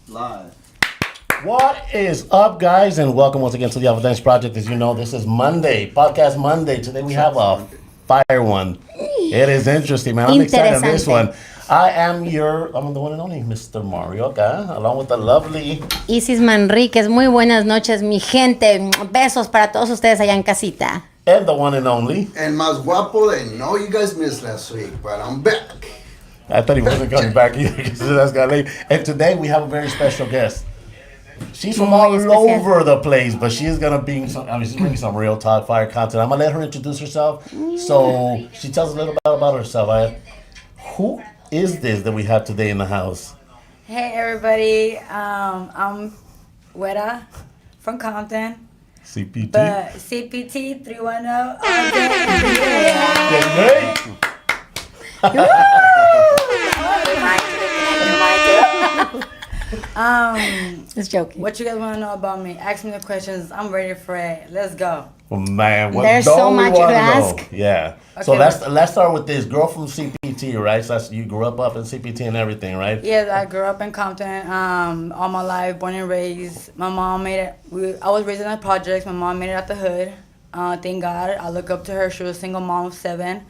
Live. What is up, guys, and welcome once again to the Alpha Dance Project. As you know, this is Monday, Podcast Monday. Today we have a fire one. It is interesting, man. I'm excited on this one. I'm the one and only Mr. Mario acá, along with the lovely Isis Manríquez. Muy buenas noches, mi gente. Besos para todos ustedes allá en casita. and the one and only. And más guapo than no, you guys missed last week, but I'm back. I thought he wasn't coming back either because that's got late. And today we have a very special guest. She's from all over the place, but she is gonna bring she's bringing some real talk, fire content. I'm gonna let her introduce herself, so she tells a little bit about herself. Who is this that we have today in the house? Hey everybody, I'm Guera from Compton, CPT. but CPT 310 all day. Just joking. What you guys want to know about me? Ask me the questions. I'm ready for it. Let's go. Oh, man, what There's don't so we much to wanna know? ask. Yeah. Okay, So let's start with this girl from CPT, right? So you grew up in CPT and everything, right? Yes, I grew up in Compton all my life, born and raised. My mom made it. I was raised in the projects. My mom made it out the hood. Thank God. I look up to her. She was a single mom of 7.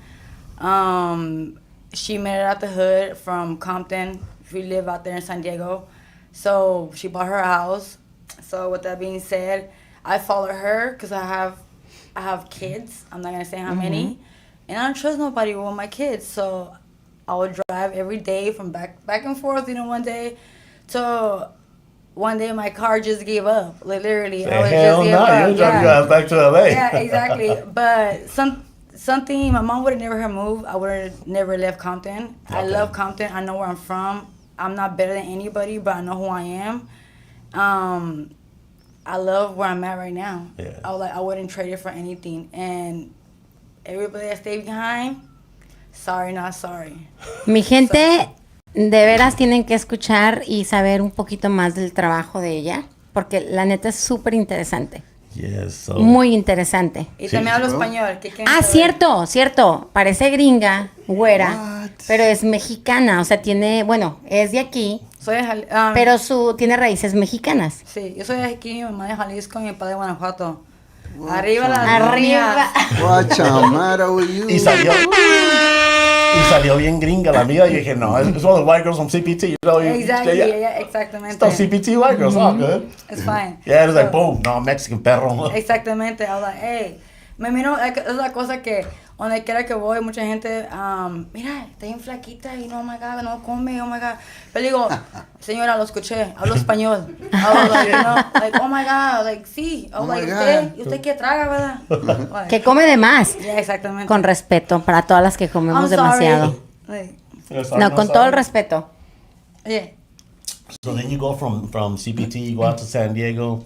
She made it out the hood from Compton. We live out there in San Diego. So she bought her a house. So with that being said, I follow her because I have kids. I'm not gonna say how many, and I don't trust nobody with my kids. So I would drive every day from back and forth. One day, to one day my car just gave up. Like, literally, I was Hell just gave no, up. you're driving your ass back to LA. Yeah, exactly. But something my mom would have never moved. I would have never left Compton. I love Compton. I know where I'm from. I'm not better than anybody, but I know who I am. I love where I'm at right now. Yeah. I wouldn't trade it for anything. And everybody that stayed behind, sorry, not sorry. Mi gente, de veras tienen que escuchar y saber un poquito más del trabajo de ella, porque la neta es súper interesante. Yes, so. Muy interesante. Y Sí, también hablo ¿no? español. ¿Qué quieren Ah, saber? cierto. Parece gringa, güera, What? pero es mexicana. O sea, es de aquí, Soy de pero tiene raíces mexicanas. Sí, yo soy de aquí, mi mamá de Jalisco y mi padre de Guanajuato. What? Arriba las Arriba. niñas. What's the matter with you? Y salió bien gringa la mía. Y dije, no, it's all the white girls from CPT. You know, Exactly, yeah. yeah, exactamente. Still CPT white girls, all good. It's fine. Yeah, it was like, boom, no, Mexican perro. Exactamente, I was like, hey, me miro, es la cosa que donde quiera que voy, mucha gente, mira, está bien flaquita y no, oh my God, no come, oh my God. Pero digo, señora, lo escuché, hablo español. I was like, like, oh my God, like, sí. I was like, usted qué traga, ¿verdad? Like, Que come de más. yeah, exactamente. Con respeto para todas las que comemos I'm sorry. demasiado. Like, No, con todo el respeto. yeah. So then you go from CPT, you go out to San Diego,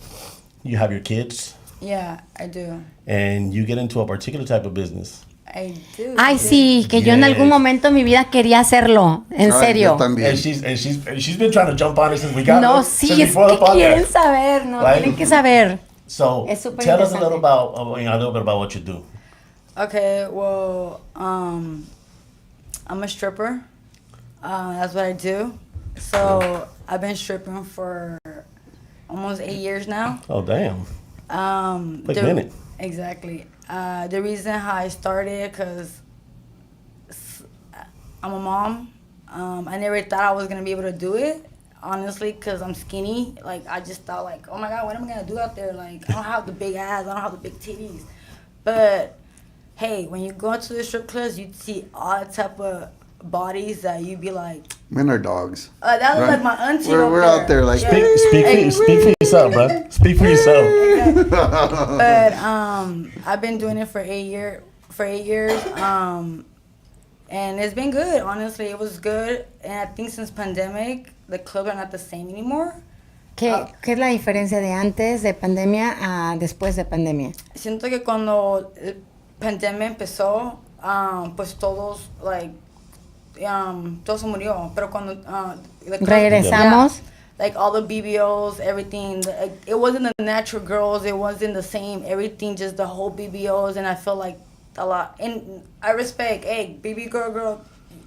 you have your kids, Yeah, I do. and you get into a particular type of business. I do. Ay, sí, que yo en algún momento de mi vida quería hacerlo. En Ay, serio. yo también. And she's been trying to jump on it since we got No, her, sí, since es before the que podcast. quieren saber, ¿no? Right? Tienen que saber. So Es súper tell us a interesante. little about a little bit about what you do. Okay, well, I'm a stripper. That's what I do. So I've been stripping for almost 8 years now. Oh damn! Quick minute. Exactly. The reason how I started, because I'm a mom. I never thought I was gonna be able to do it, honestly, because I'm skinny. Like, I just thought, like, oh my God, what am I gonna do out there? Like, I don't have the big ass, I don't have the big titties. But hey, when you go into the strip clubs, you see all type of bodies that you be like, Men are dogs. that was like my auntie. We're out there like, Speak for yourself, bro. Speak for yourself. But I've been doing it for 8 years. And it's been good, honestly. It was good. And I think since pandemic, the clubs are not the same anymore. ¿Qué es la diferencia de antes de pandemia a después de pandemia? Siento que cuando el pandemia empezó, pues todos, like, todo se murió. Pero cuando the clubs, Regresamos. yeah, like all the BBOs, everything, like, it wasn't the natural girls, it wasn't the same, everything, just the whole BBOs, and I feel like a lot. And I respect, hey, BB girl,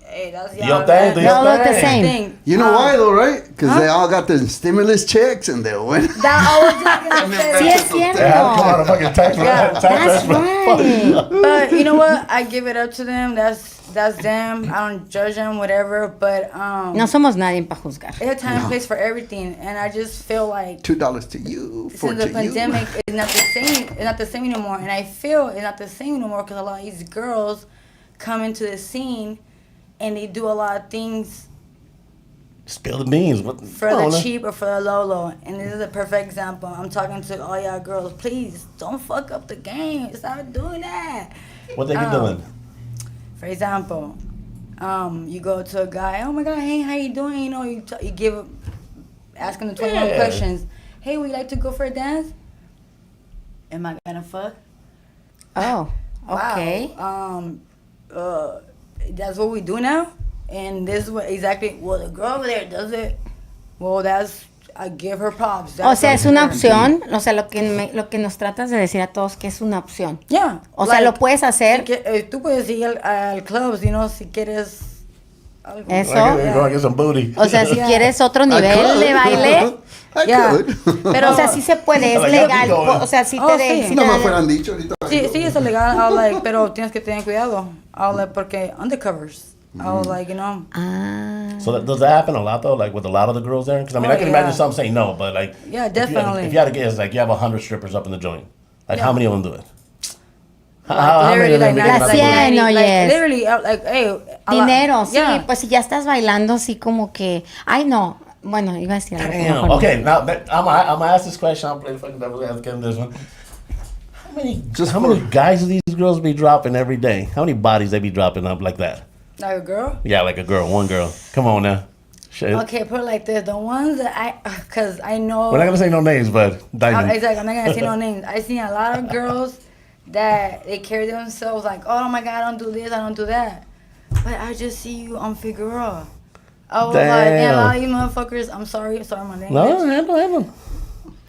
Hey, that's Yo, y'all. thank They all look the thing. same. You know why though, right? Because they all got the stimulus checks and they went. That always gonna Sí, say. es cierto. They have to come out of fucking tax That's tax right. But you know what? I give it up to them. That's them. I don't judge them, whatever. But No somos nadie para juzgar. it's a time and place for everything, and I just feel like $2 to you, $4 since the to pandemic you. is not the same. It's not the same anymore, and I feel it's not the same anymore because a lot of these girls come into the scene, and they do a lot of things Spill the beans. What, for the cheap or for the low. And this is a perfect example. I'm talking to all y'all girls. Please don't fuck up the game. Stop doing that. What they be doing? For example, you go to a guy. Oh my God, hey, how you doing? You know, you ask him the 21 questions. Hey, would you like to go for a dance? Am I gonna fuck? Oh, okay. Wow. That's what we do now, and this is what exactly. Well, the girl over there does it. Well, I give her props. O sea, That's es una her. opción. O sea, lo que nos tratas de decir a todos que es una opción. Yeah. O sea, lo puedes hacer. Tú puedes ir al club, you know, si quieres. Algo. Eso. Go and get some booty. O sea, si Yeah. quieres otro I nivel could. de baile. I Yeah. could. Pero, O sea, sí se puede, es Like, legal. keep going. O sea, sí Oh, te sí. sí No te me dan- fueran dicho ahorita. sí, es legal. I was like, pero tienes que tener cuidado. I was like, porque undercovers. I was like, you know. Ah. So does that happen a lot though? Like with a lot of the girls there? Because I mean, Oh, I can yeah. imagine some saying no, but like, Yeah, if you had to- definitely. If you had to guess, like you have 100 strippers up in the joint. Like how Yeah. many of them do it? Like, How many of them literally, be like, getting up las the 100. booty? No, yes. Literally, like, hey. a lot- Dinero, sí, Yeah. pues si ya estás bailando así como que, ay no, bueno, iba a decir algo. Damn. mejor no. Okay, now I'm gonna ask this question. I'll play the fucking devil's advocate on this one. How many guys do these girls be dropping every day? How many bodies they be dropping up like that? Like a girl? Yeah, like a girl, one girl. Come on now. Shit. Okay, put it like this. The ones that because I know. We're not gonna say no names, but Diamond. Exactly, I'm not gonna say no names. I seen a lot of girls that they carry themselves like, oh my God, I don't do this, I don't do that. But I just see you on Figueroa. I was like, and a lot of you motherfuckers, sorry my name. No, handle.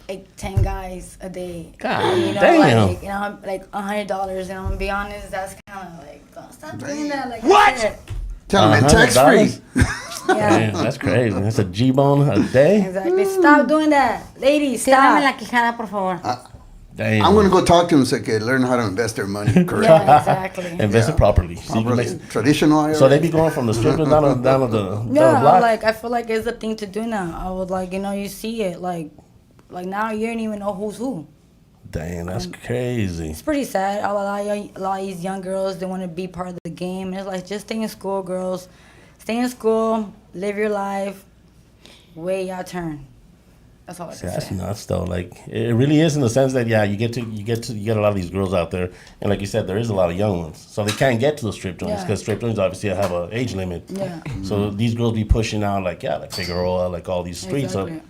Like 10 guys a day. God you know, damn. like, you know, like $100. And I'm gonna be honest, that's kind of like, don't stop doing that. Like, What? I said. Tell them tax free. Yeah. Man, that's crazy. That's a G-bone a day. Exactly. Stop doing that, ladies. Ciérrame la Stop. quijada, por favor. Damn. I'm gonna go talk to them so they can learn how to invest their money correctly. Yeah, exactly. Invest it properly. See, you Properly. make- Traditional IRA. so they be going from the strippers down to the Yeah, block. like I feel like it's a thing to do now. I would like, you know, you see it like now you don't even know who's who. Damn, that's crazy. It's pretty sad. A lot of these young girls, they want to be part of the game. And it's like, just stay in school, girls. Stay in school, live your life, wait your turn. That's all I See, can that's say. nuts though. Like it really is in the sense that you get a lot of these girls out there, and like you said, there is a lot of young ones, so they can't get to the strip joints Yeah. because strip joints obviously have an age limit. Yeah. So these girls be pushing out like Figueroa, like all these streets. Exactly.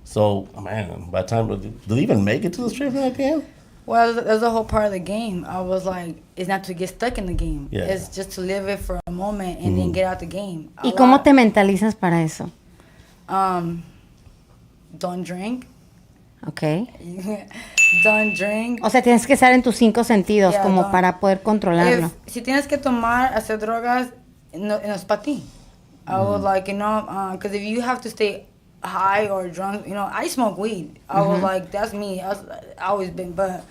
So man, by the time do they even make it to the strip joint at the end? Well, there's a whole part of the game. I was like, it's not to get stuck in the game. Yeah. It's just to live it for a moment and then get out the game. ¿Y cómo te mentalizas para eso? Don't drink. Ok. Don't drink. O sea, tienes que estar en tus 5 sentidos Yeah, como don't. para poder controlarlo. Si tienes que tomar, hacer drogas, no es para ti. I was like, you know, because if you have to stay high or drunk, you know, I smoke weed. I was like, that's me. I always been. But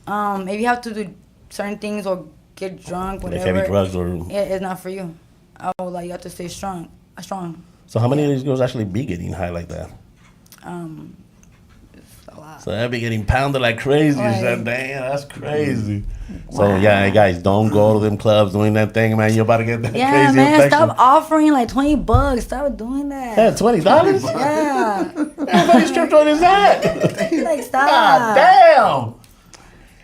if you have to do certain things or get drunk, Like whatever, heavy drugs or. it's not for you. I was like, you have to stay strong. So how many of these girls actually be getting high like that? It's a lot. So they be getting pounded like crazy. Right. Damn, that's crazy. So yeah, guys, don't go to them clubs doing that thing, man. You're about to get that Yeah, crazy man, infection. stop offering like $20. Stop doing that. Yeah, $20. Yeah, Everybody strip joint is that? like stop. God damn.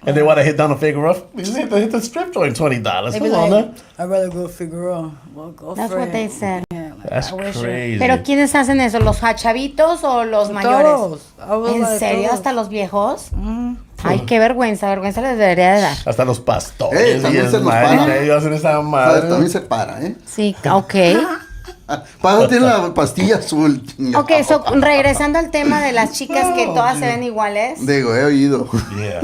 And they want to hit down the figure up. Just hit the strip joint $20. They be Come on, like, man. I'd rather go Figueroa. Well, go That's for what it. they said. Yeah, like, That's I wish crazy. Pero ¿quiénes hacen eso? ¿Los chavitos o los mayores? Todos. I was ¿En like, serio? todos. ¿Hasta los viejos? Ay, qué vergüenza les debería de dar. Hasta los pastores. también y se es nos madre, para. ellos hacen esa También madre. se para, ¿eh? Sí, ok. Para eso tiene la pastilla azul. Ok, so, regresando al tema de las chicas que todas se ven iguales. Digo, he oído. Yeah.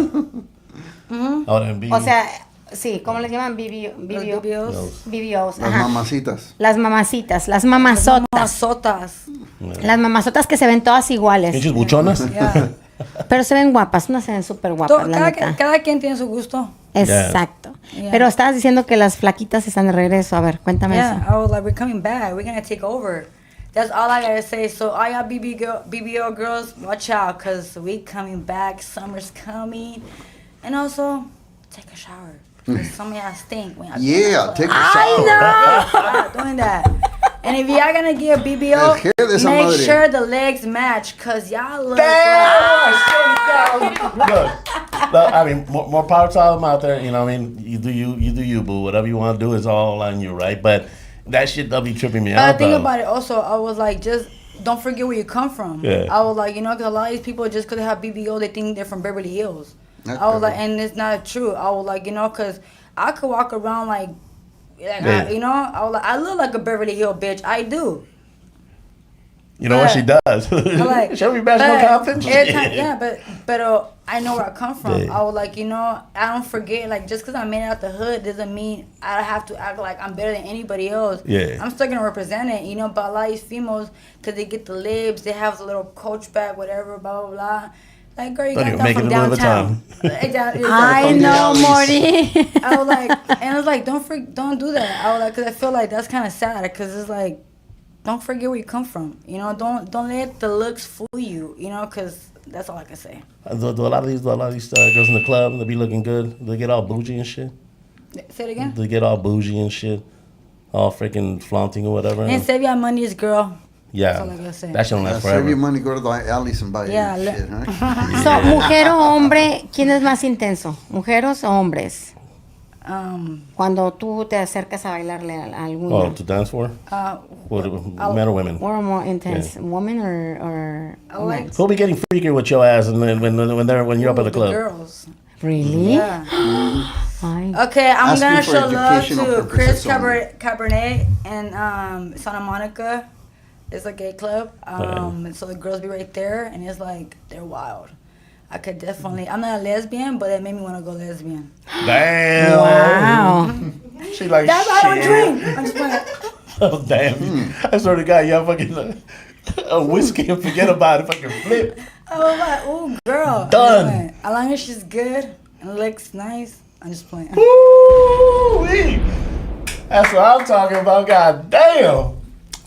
Ahora en vivo. O sea, Sí, ¿cómo les llaman? BBOs. BBOs. Las Ajá. mamacitas. Las mamacitas, las mamazotas. Mazotas. Las mamazotas que se ven todas iguales. Pinches buchonas. Yeah. Pero se ven guapas, unas se ven súper guapas, la neta. Cada quien tiene su gusto. Exacto. Yeah. Pero estabas diciendo que las flaquitas están de regreso. A ver, cuéntame Yeah, eso. I was like, we're coming back. We're gonna take over. That's all I gotta say. So all y'all BBO girls, watch out, cause we coming back. Summer's coming, and also take a shower. 'Cause some of y'all stink when y'all Yeah, take a shower. Stop doing that. And if y'all gonna get a BBO, Es que de esa make madre. sure the legs match, cause y'all look. Look, I mean, more power to all them out there. You know what I mean? You do you, boo. Whatever you want to do is all on you, right? But that shit, that'll be tripping me But out, I think though. about it also, I was like, just don't forget where you come from. Yeah. I was like, because a lot of these people, just because they have BBO, they think they're from Beverly Hills. That's I was like, correct. and it's not true. I was like, because I could walk around like Yeah. I was like, I look like a Beverly Hill bitch. I do. You know what she does? I like, Show me bachelor but confidence. every time- yeah, but I know where I come from. Yeah. I was like, I don't forget, like, just because I made it out the hood doesn't mean I have to act like I'm better than anybody else. Yeah. I'm still gonna represent it, but a lot of these females, because they get the libs, they have the little coach back, whatever, blah, blah, blah. Like, girl, you Don't got even that make from it a little bit of downtown. I know, Morty. I was like, and I was like, don't do that. I was like, because I feel like that's kind of sad, because it's like, don't forget where you come from. Don't let the looks fool you. Because that's all I can say. Do a lot of these girls in the club, they be looking good. They get all bougie and shit. Say it again. They get all bougie and shit. All freaking flaunting or whatever. And save your money, girl. Yeah. That's all I gotta say. That shit don't last Save your forever. money, go to the alleys and buy Yeah, your shit, huh? So, mujer o hombre, ¿quién es más intenso? ¿Mujeres o hombres? Cuando tú te acercas a bailarle a alguno. Oh, to dance for? Men or women? Or more intense, woman or I like men? Who'll be getting freakier with your ass and then when you're up at the the club? girls. Really? Yeah. Ay. Okay, I'm Asking gonna for show love educational to purposes Chris Cabernet and Santa Monica. It's a gay club. So the girls be right there, and it's like they're wild. I could definitely. I'm not a lesbian, but it made me want to go lesbian. Damn. Wow. She like, That's why I don't shit. drink. I'm just playing. Oh, damn. I swear to God, y'all fucking a whiskey and forget about it. Fucking flip. I was like, ooh, girl. Done. Anyway, as long as she's good and looks nice, I'm just playing. Woo-wee. That's what I'm talking about. God damn.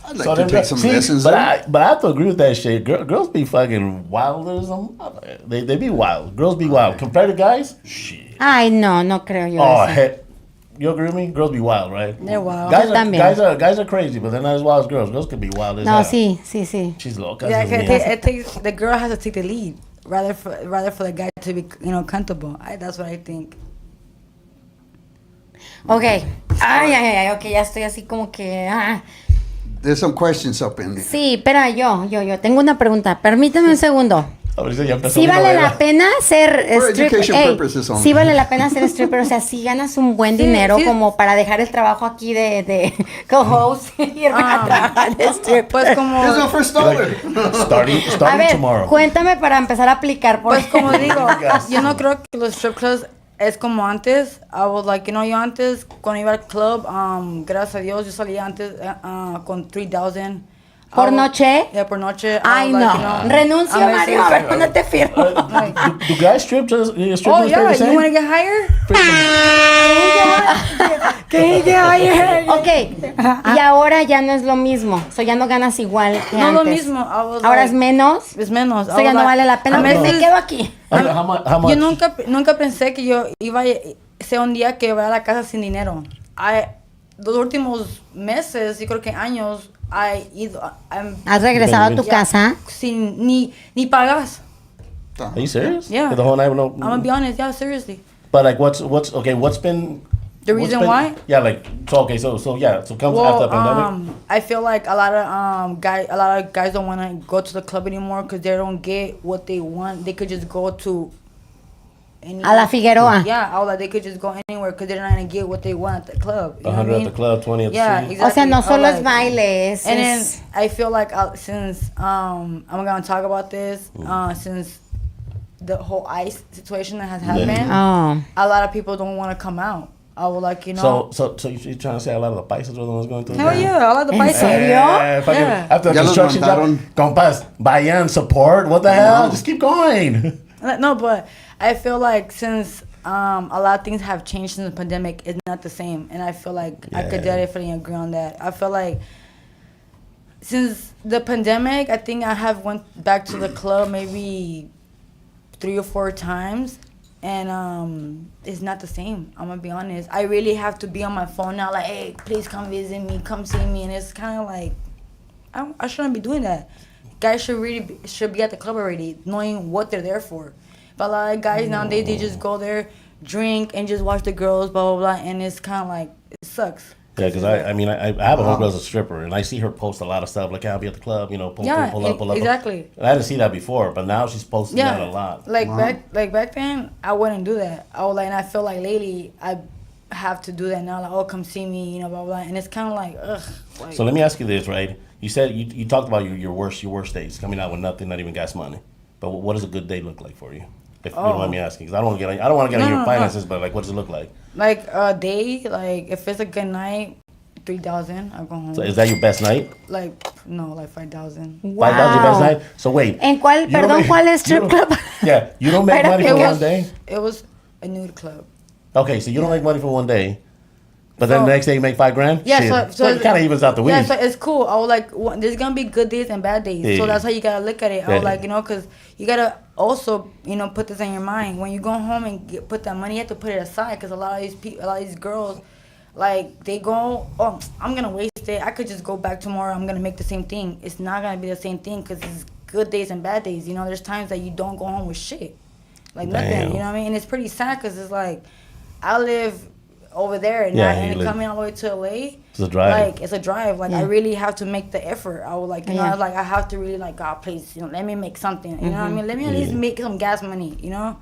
I'd like to take some lessons. But though. I have to agree with that shit. Girls be fucking wild as them. They be wild. Girls be wild. Compared to guys, shit. Ay, no creo yo Oh, eso. heck. You agree with me? Girls be wild, right? They're wild. Guys Yo are, también. guys are crazy, but they're not as wild as girls. Girls can be wild as No, hell. sí. She's loca. Yeah, as 'cause me. it takes the girl has to take the lead rather for the guy to be comfortable. That's what I think. Ok. Ay, ok, ya estoy así como que... There's some questions up in there. Sí, espera, yo tengo una pregunta. Permíteme un segundo. Ahorita ya empezó Sí mi vale novela. la pena ser For stripper. education purposes only. Sí vale la pena ser stripper, o sea, sí ganas un buen dinero como para dejar el trabajo aquí de co-host y irme a trabajar de stripper. Pues como There's no first dollar. Starting A ver, tomorrow. cuéntame para empezar a aplicar. Pues como digo, Yes. yo no creo que los strip clubs es como antes. I was like, yo antes cuando iba al club, gracias a Dios yo salía antes con 3,000. ¿Por noche? Yeah, por noche. I Ay, was no. like, Renuncio, I'm Mario. A ver, ¿dónde te firmo? Do guys strip? Strippers Oh pay yeah, the same? you want to get higher? Can you get higher? Ok. Y ahora ya no es lo mismo. O sea, ya no ganas igual que No antes. lo mismo. I was Ahora like, es menos. Es menos. O sea, ya no vale la pena. A Me veces- quedo aquí. How much? Yo nunca pensé que yo iba a ser un día que iba a la casa sin dinero. Los últimos meses, y creo que años, he ido. ¿Has regresado a tu Ya, casa? sin ni pagas. Are you serious? Yeah. The whole night, no. I'm gonna be honest. Yeah, seriously. But like, what's been The what's reason been- why? Yeah, like so comes after the pandemic. I feel like a lot of guys don't want to go to the club anymore because they don't get what they want. They could just go to. A la Figueroa. Yeah, all that they could just go anywhere because they're not gonna get what they want at the club. You know what I 100 mean? at the club, 20 at the Yeah, street. exactly. O sea, no All solo es like- baile, es... And then es- I feel like since I'm gonna talk about this since the whole ICE situation that has happened, Oh. a lot of people don't want to come out. I would like, you know. So you're trying to say a lot of the paisas were the ones going through? Hell yeah, I like the ¿En bicep. serio? Yeah. After the Ya los construction job, mandaron. compas, vayan, support. What the hell? No. Just keep going. No, but I feel like since a lot of things have changed since the pandemic, it's not the same. And I feel like I could Yeah. definitely agree on that. I feel like since the pandemic, I think I have went back to the club maybe 3 or 4 times. And it's not the same. I'm gonna be honest. I really have to be on my phone now, like, hey, please come visit me, come see me. And it's kind of like, I shouldn't be doing that. Guys should be at the club already, knowing what they're there for. But a lot of guys nowadays, they just go there, drink, and just watch the girls, blah, blah, blah. And it's kind of like, it sucks. Yeah, because I have a homegirl as a stripper, and I see her post a lot of stuff like, I'll be at the club, you know, pull up. Exactly. And I didn't see that before, but now she's posting that a lot. Like back then, I wouldn't do that. I would like, and I feel like lately, I have to do that now. Like, oh, come see me, you know, blah blah. And it's kind of like, ugh. Like, So let me ask you this, right? You said you talked about your worst days, coming out with nothing, not even gas money. But what does a good day look like for you? If you don't mind me asking, because I don't want to get on your finances, but like, what does it look like? Like a day, like if it's a good night, 3,000, I go home. So is that your best night? Like no, like 5,000. 5,000 your best night? So wait. ¿En cuál, you don't perdón, make- cuál es you strip don't- club? Yeah, you don't make money for one day? It was a nude club. Okay, so you don't make money for one day, but then the next day you make $5,000? Yeah, Shit. so it kind of evens out the week. Yeah, so it's cool. I was like, there's gonna be good days and bad days. Yeah. So that's how you gotta look at it. I was Yeah. like, you know, because you gotta also, you know, put this in your mind. When you go home and put that money, you have to put it aside. Because a lot of these girls, like, they go, oh, I'm gonna waste it. I could just go back tomorrow. I'm gonna make the same thing. It's not gonna be the same thing because it's good days and bad days. You know, there's times that you don't go home with shit, like nothing. Damn. You know what I mean? And it's pretty sad because it's like, I live over there and, Yeah, and you live- coming all the way to LA. It's a drive. Like, it's a drive. Like, I really have to make the effort. I would like, you know, like, I have to really like, God, please, you know, let me make something. You know what I mean? Let me at least make some gas money, you know?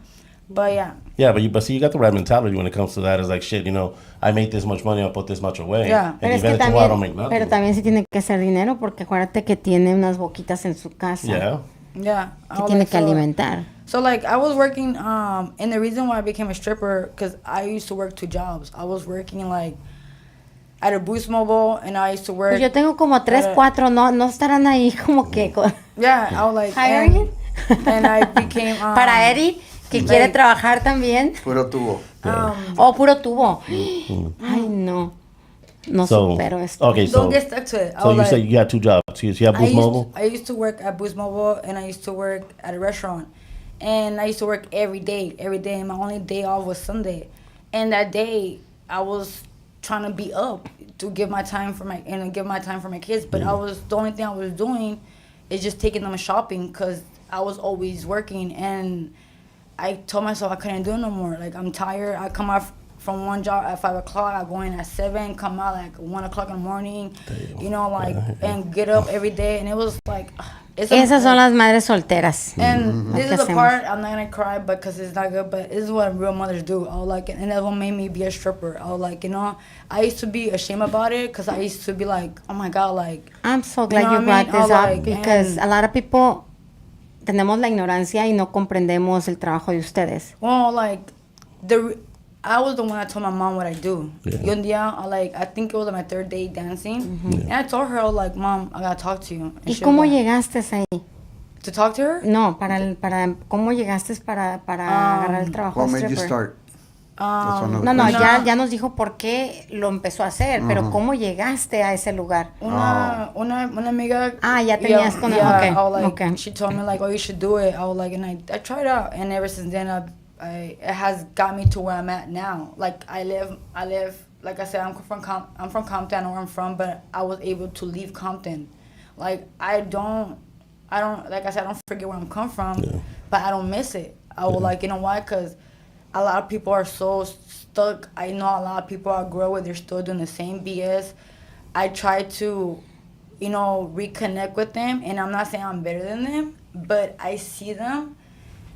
But yeah. Yeah, but see, you got the right mentality when it comes to that. It's like, shit, you know, I make this much money, I'll put this much away. Yeah. And Pero es que eventually I don't make también, nothing. pero también sí tiene que ser dinero porque acuérdate que tiene unas boquitas en su casa Yeah. Yeah. I que was tiene like, que alimentar. So like I was working, and the reason why I became a stripper, because I used to work 2 jobs. I was working like at a Boost Mobile, and I used to work. Pues yo tengo como 3, 4, no estarán ahí como que Yeah, I was like. hiring. And I became. Para Eddie, que quiere trabajar también. Puro tubo. Oh, puro tubo. Ay, no. No supero esto. Okay, so Don't get stuck to it. I so was you like, said you got 2 jobs. So you have Boost Mobile? I used to work at Boost Mobile, and I used to work at a restaurant. And I used to work every day. And my only day off was Sunday. And that day, I was trying to be up to give my time for my kids. But the only thing I was doing is just taking them shopping because I was always working. And I told myself I couldn't do it no more. Like, I'm tired. I come out from one job at 5 o'clock. I go in at 7, come out like 1 o'clock in the morning. Damn. You know, like, and get up every day. And it was like, Esas son las madres solteras. and this ¿Qué is the hacemos? part I'm not gonna cry because it's not good, but this is what real mothers do. I was like, and that's what made me be a stripper. I was like, you know, I used to be ashamed about it because I used to be like, oh my god, like. I'm so glad know you what I brought mean? this I up like, because and- a lot of people tenemos la ignorancia y no comprendemos el trabajo de ustedes. Well, like, I was the one that told my mom what I do. Yeah. Y un día, I think it was on my 3rd day dancing, and I told her, I was like, Mom, I gotta talk to you. And ¿Y she cómo was like, llegaste ahí? To talk to her? No, ¿cómo llegaste para agarrar el trabajo What de made you stripper? start? That's another No, question. ya nos dijo por qué lo empezó a hacer, pero ¿cómo llegaste a ese lugar? Una amiga. Ya tenías con yeah, okay, I was like, okay. She told me like, oh, you should do it. I was like, and I tried out, and ever since then, it has got me to where I'm at now. Like I live. Like I said, I'm from Compton. I know where I'm from, but I was able to leave Compton. Like I don't. Like I said, I don't forget where I'm come from, but I don't miss it. I was like, you know why? Because a lot of people are so stuck. I know a lot of people I grew up with, they're still doing the same BS. I try to, you know, reconnect with them, and I'm not saying I'm better than them, but I see them,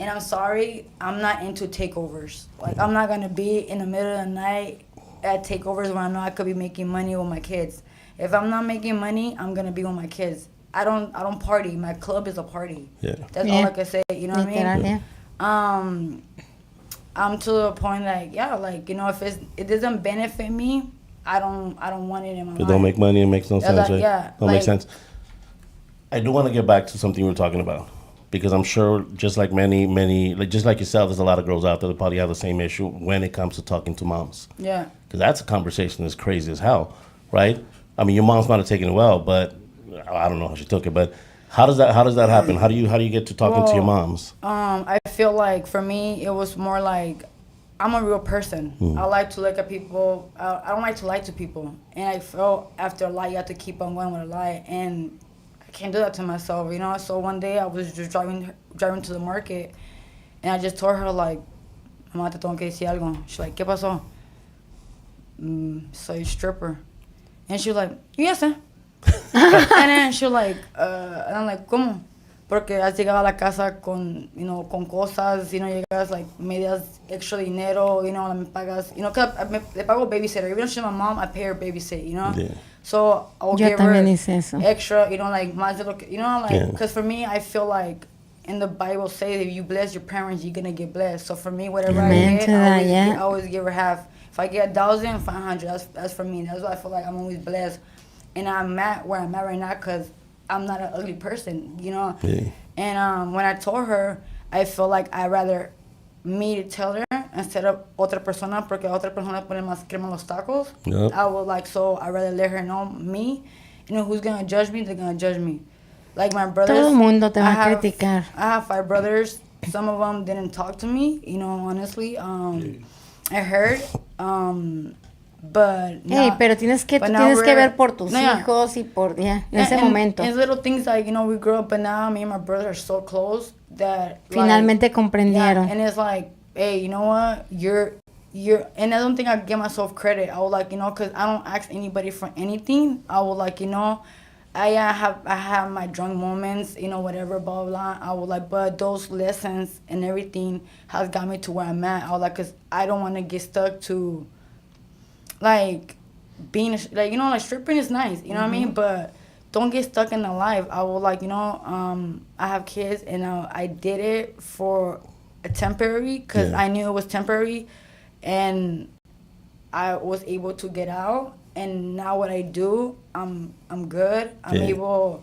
and I'm sorry, I'm not into takeovers. Like, I'm not gonna be in the middle of the night at takeovers where I know I could be making money with my kids. If I'm not making money, I'm gonna be with my kids. I don't party. My club is a party. Yeah. That's all I can say. You know what I mean? Literal, yeah. I'm to the point like, yeah, like, you know, if it doesn't benefit me, I don't want it in my life. It don't make money, it makes no sense, like, right? yeah, Don't like- make sense. I do want to get back to something we were talking about. Because I'm sure just like many, like just like yourself, there's a lot of girls out there that probably have the same issue when it comes to talking to moms. Yeah. Because that's a conversation that's crazy as hell, right? I mean, your mom's might have taken it well, but I don't know how she took it. But how does that happen? How do you get to talking to your moms? I feel like for me, it was more like I'm a real person. I like to look at people. I don't like to lie to people. And I felt after a lie, you have to keep on going with a lie. And I can't do that to myself, you know? So one day I was just driving to the market. And I just told her, like, mamá, te tengo que decir algo. She's like, ¿qué pasó? Soy stripper. And she was like, you yes, and then she was like, and I'm like, ¿cómo? Porque has llegado a la casa con, you know, con cosas, you know, llegas like medias extra dinero, you know, me pagas, you know, que le pago babysitter. Even if she's my mom, I pay her babysit, you know? Yeah. So I'll Yo give her también hice eso. extra, you know, like, más de lo que, you know, like, Yeah. because for me, I feel like in the Bible says if you bless your parents, you're gonna get blessed. So for me, whatever Amen I get, to that, I yeah. always give her half. If I get 1,000, 500, that's for me. That's why I feel like I'm always blessed. And I'm at where I'm at right now because I'm not an ugly person, you know? Yeah. And when I told her, I feel like I'd rather me to tell her instead of otra persona, porque otra persona pone más crema en los tacos. Yep. I would like, so I'd rather let her know me. You know, who's going to judge me, they're going to judge me. Like my brothers. Todo mundo te va I a have- criticar. I have 5 brothers. Some of them didn't talk to me, you know, honestly. I heard. But Hey, now- pero tienes que but now ver we're- por tus No, yeah. hijos y por en ese And- momento. and little things like, you know, we grew up, but now me and my brother are so close that Finalmente like, comprendieron. yeah, and it's like, hey, you know what? You're, and I don't think I give myself credit. I would like, you know, because I don't ask anybody for anything. I would like, you know, I have my drunk moments, you know, whatever, blah, blah, blah. I would like, but those lessons and everything has got me to where I'm at. I would like, because I don't want to get stuck to, like, being, like, you know, like, stripping is nice, you know what I mean? But don't get stuck in the life. I will, like, you know, I have kids, and I did it for a temporary, because Yeah. I knew it was temporary, and I was able to get out. And now what I do, I'm good. I'm Yeah. able.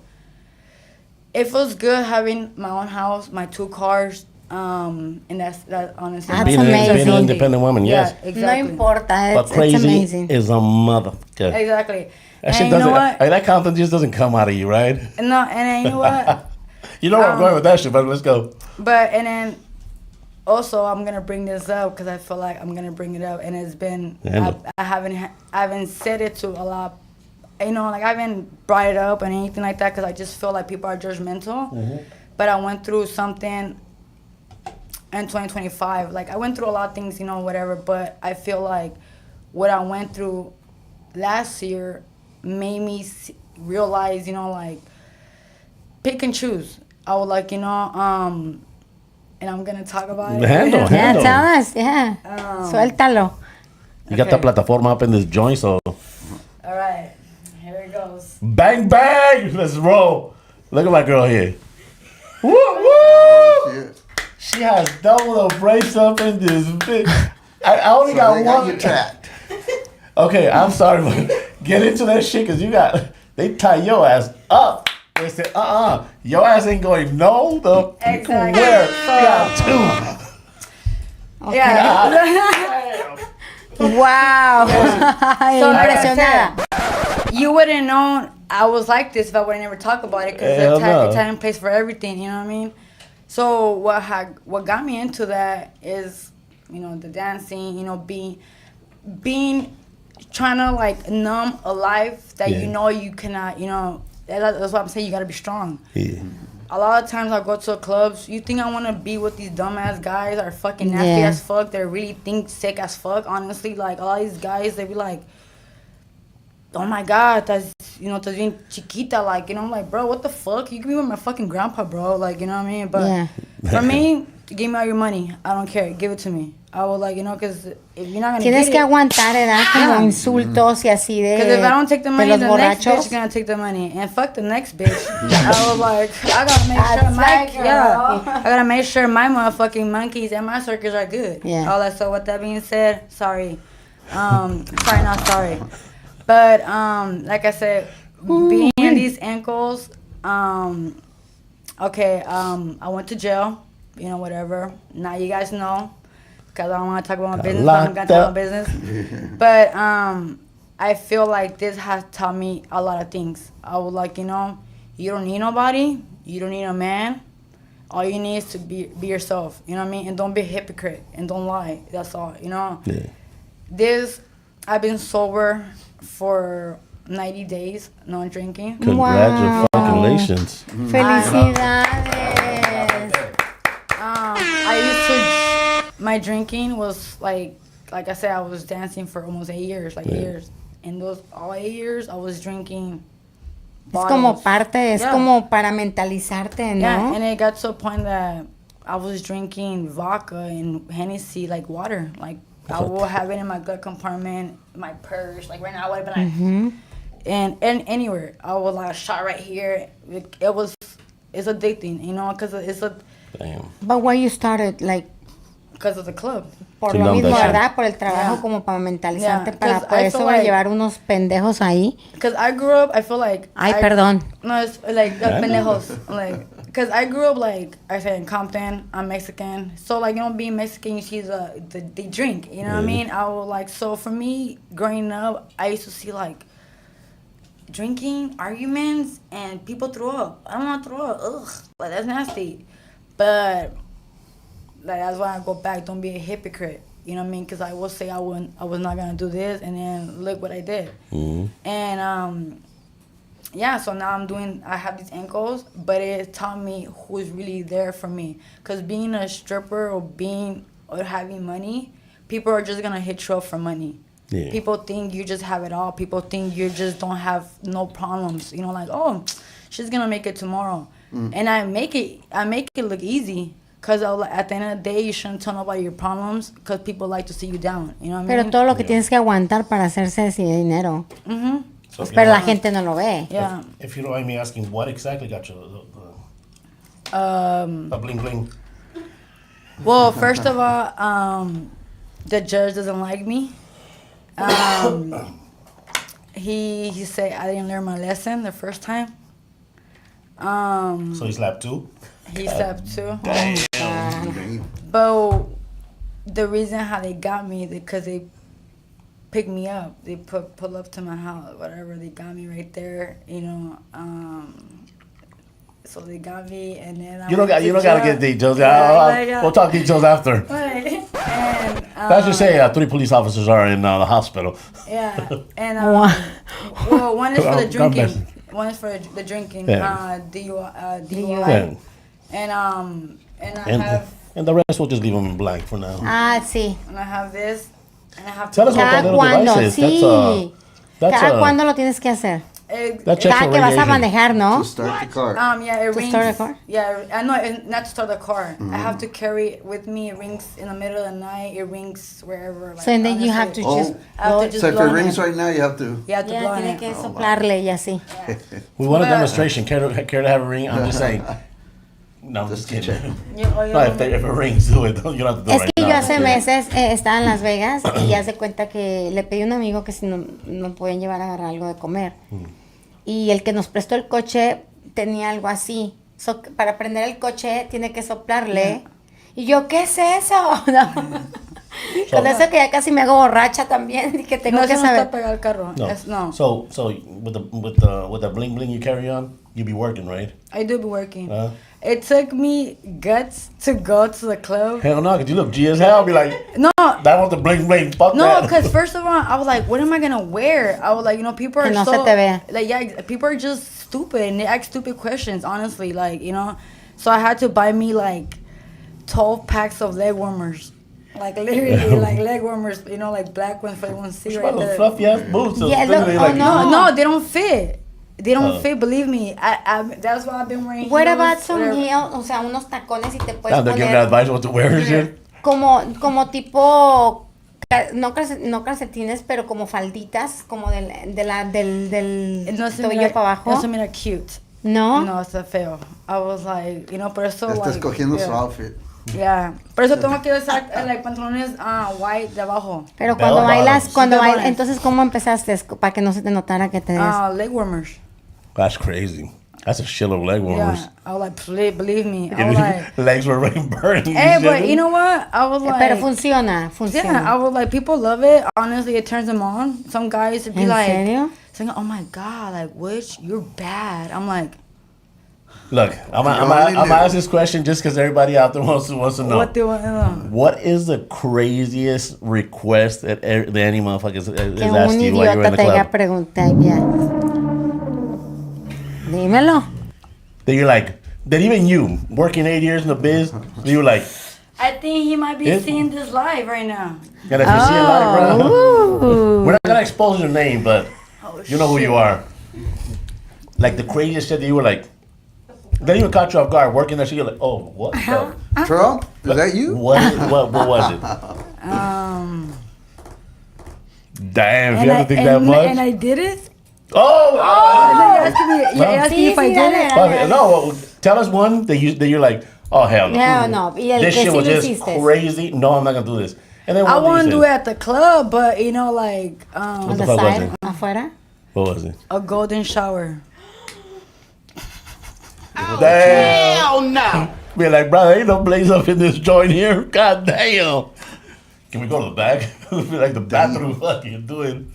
It feels good having my own house, my 2 cars, and that honestly. That's being amazing. an independent woman, yes. Yeah, exactly. No importa, But it's crazy amazing. is a motherfucker. Exactly. That shit And you know doesn't. what? Like, that confidence just doesn't come out of you, right? No, and then you know what? You know where I'm going with that shit, but let's go. But and then also I'm gonna bring this up because I feel like I'm gonna bring it up, and it's been I haven't said it to a lot. You know, like I haven't brought it up and anything like that because I just feel like people are judgmental. But I went through something in 2025. Like I went through a lot of things, you know, whatever. But I feel like what I went through last year made me realize, you know, like pick and choose. I would like, you know, and I'm gonna talk about it. Handle. Yeah, tell us, yeah. Suéltalo. You got the plataforma up in this joint, so All right, here it goes. bang bang, let's roll. Look at my girl here. Woo woo! Shit. She has double the brace up in this bitch. I only So got they got one. you tracked. Okay, I'm sorry, but get into that shit because they tie your ass up. They said, your ass ain't going no the Exactly. where? You got 2. Yeah. Wow. Impresionada. You wouldn't know I was like this if I would have never talked about it because Hell no. it's time and place for everything, you know what I mean? So what got me into that is, you know, the dancing, you know, being trying to like numb a life that Yeah. you know you cannot, you know, that's what I'm saying, you gotta be strong. Yeah. A lot of times I go to clubs, you think I want to be with these dumbass guys are fucking nasty Yeah. as fuck. They really think sick as fuck, honestly. Like, a lot of these guys, they be like, oh my God, that's, you know, estás bien chiquita. Like, you know, I'm like, bro, what the fuck? You can be with my fucking grandpa, bro. Like, you know what I mean? But Yeah. for me, give me all your money. I don't care. Give it to me. I was like, you know, because if you're not gonna Tienes get que it, aguantar, ¿verdad? Como Yeah. insultos y así because if I don't take the de money, los the next bitch borrachos. is gonna take the money, and fuck the next bitch. I was like, I gotta make sure That's my right, girl. I gotta make sure my motherfucking monkeys and my circus are good. Yeah. All that. So with that being said, sorry, sorry, not sorry, but like I said, being these ankles, okay, I went to jail, you know, whatever. Now you guys know. Because I don't want to talk about my business. I'm going to talk about business. But I feel like this has taught me a lot of things. I was like, you know, you don't need nobody. You don't need a man. All you need is to be yourself. You know what I mean? And don't be a hypocrite. And don't lie. That's all, you know? Yeah. I've been sober for 90 days, no drinking. Congratulations. Felicidades. I used to... My drinking was like I said, I was dancing for almost 8 years, 8 years. In those all 8 years, I was drinking bottles. Es como parte, es como para mentalizarte, ¿no? Yeah, and it got to a point that I was drinking vodka and Hennessy like water. Like, I will have it in my gut compartment, my purse. Like, right now, I would have been like... And anywhere. I would like a shot right here. It's addicting, you know, because it's a... Damn. But why you started, like... Because of the club. Por lo mismo, ¿verdad? Por el trabajo, como para mentalizarte, para poder sobrellevar unos pendejos ahí. Because I grew up, I feel like... Ay, perdón. No, it's like pendejos. Like, because I grew up, like, I said, in Compton. I'm Mexican. So, like, you know, being Mexican, you see the drink. You know what I mean? I was like, so for me, growing up, I used to see, like, drinking, arguments, and people throw up. I don't want to throw up. Ugh. Like, that's nasty. But... Like, that's why I go back. Don't be a hypocrite. You know what I mean? Because I will say I was not gonna do this, and then look what I did. And yeah. So now I have these ankles, but it taught me who's really there for me. Because being a stripper or having money, people are just gonna hit you up for money. Yeah. People think you just have it all. People think you just don't have no problems. You know, like, oh, she's gonna make it tomorrow, and I make it look easy. Because at the end of the day, you shouldn't tell nobody your problems because people like to see you down. You know what I mean? Pero todo lo que tienes que aguantar para hacerse ese dinero. So, pero la gente no lo ve. Yeah. If you don't mind me asking, what exactly got you the bling bling? Well, first of all, the judge doesn't like me. He said I didn't learn my lesson the first time. So he slapped too? He slapped too. Damn. But the reason how they got me, because they picked me up. They pull up to my house, whatever. They got me right there, you know. So they got me, and then you don't gotta get details. We'll talk details after. And Let's just say 3 police officers are in the hospital. Yeah, and well, one is for the drinking. One is for the drinking. DUI. And the rest we'll just leave them in blank for now. Ah, sí. And I have this. And I have Tell us what that little device is. Sí. That's ¿Cada cuándo lo tienes que hacer? That checks Cada for que vas a radiation. manejar, ¿no? To start the car. Yeah, it To rings. start a car? Yeah, I know, not to start the car. I have to carry it with me. It rings in the middle of the night. It rings wherever. Like, So and then you have to just... I have to just So if blow it on rings it. right now, you have to. You have to blow on tiene it. que soplarle y así. We want a demonstration. Care to have a ring? I'm just saying. No, I'm just kidding. No, if it rings, do it. You don't have to do it Es right que now. yo hace meses estaba en Las Vegas y ya se cuenta que le pedí a un amigo que si no podían llevar a agarrar algo de comer. Y el que nos prestó el coche tenía algo así. Para prender el coche tiene que soplarle. Y yo, ¿qué es eso? No. Con eso que ya casi me hago borracha también y que tengo No, que eso no saber. está pegado al carro. No. So with the bling bling you carry on, you be working, right? I do be working. It took me guts to go to the club. Hell no, because you look G as hell. I'll be like, No. that want the bling bling. Fuck No, that. because first of all, I was like, what am I going to wear? I was like, you know, people are Que no so... se te vea. Like, yeah, people are just stupid and they ask stupid questions, honestly. Like, you know, so I had to buy me like 12 packs of leg warmers. Like, literally, like leg warmers, you know, like black ones for everyone to see right Little there. fluffy ass boots. So Yeah, literally look, like, no. No, they don't fit. They don't fit, believe me. That's why I've been wearing What heels, about some whatever. heels? O sea, unos tacones y te puedes Now they're giving poner advice what to wear and shit. como tipo, no calcetines, pero como falditas, como del No se tobillo mira, para abajo. no se mira cute. No. No, está feo. I was like, por eso Está like, escogiendo yeah. su outfit. Yeah. Por eso tengo que usar like pantalones white de abajo. Pero cuando Bell bailas, bottoms. cuando Bell bailas, bottoms. entonces ¿cómo empezaste? Para que no se te notara que te des. Leg warmers. That's crazy. That's a shitload of leg warmers. Yeah. I was like, please, believe me. I was like, Legs were already burning. hey, but you know what? I was like, Pero funciona. yeah, I was like, people love it. Honestly, it turns them on. Some guys would be ¿En like, serio? saying, oh my God, like, Witch, you're bad. I'm like, Look, I'm gonna ask this question just because everybody out there wants to know. what do I know? What is the craziest request that any motherfucker is Que asking un you while you're idiota in the te haya club? preguntado ya. Dímelo. That you're like, that even you, working 8 years in the biz, you were like, I think he might be It- seeing this live right now. and if you see it live, bro, Ooh. we're not gonna expose your name, but you know who you are. Like the craziest shit that you were like, that even caught you off guard working that shit. You're like, oh, what? the- Trump, is that you? What was it? Damn, if you have to think that much. And I did it? Oh, You're asking me if I Sí, did dale, it? dale. okay, no, tell us one that you're like, oh hell no. No, no. Y el This que shit sí was lo just hiciste. crazy. No, I'm not gonna do this. And then I what want to did you do it say? at the club, but like On What the the fuck was side, it? afuera. What was it? a golden shower. Damn. Hell no. Be like, brother, ain't no blaze up in this joint here. God damn. Can we go to the back? Be like the bathroom fucking doing.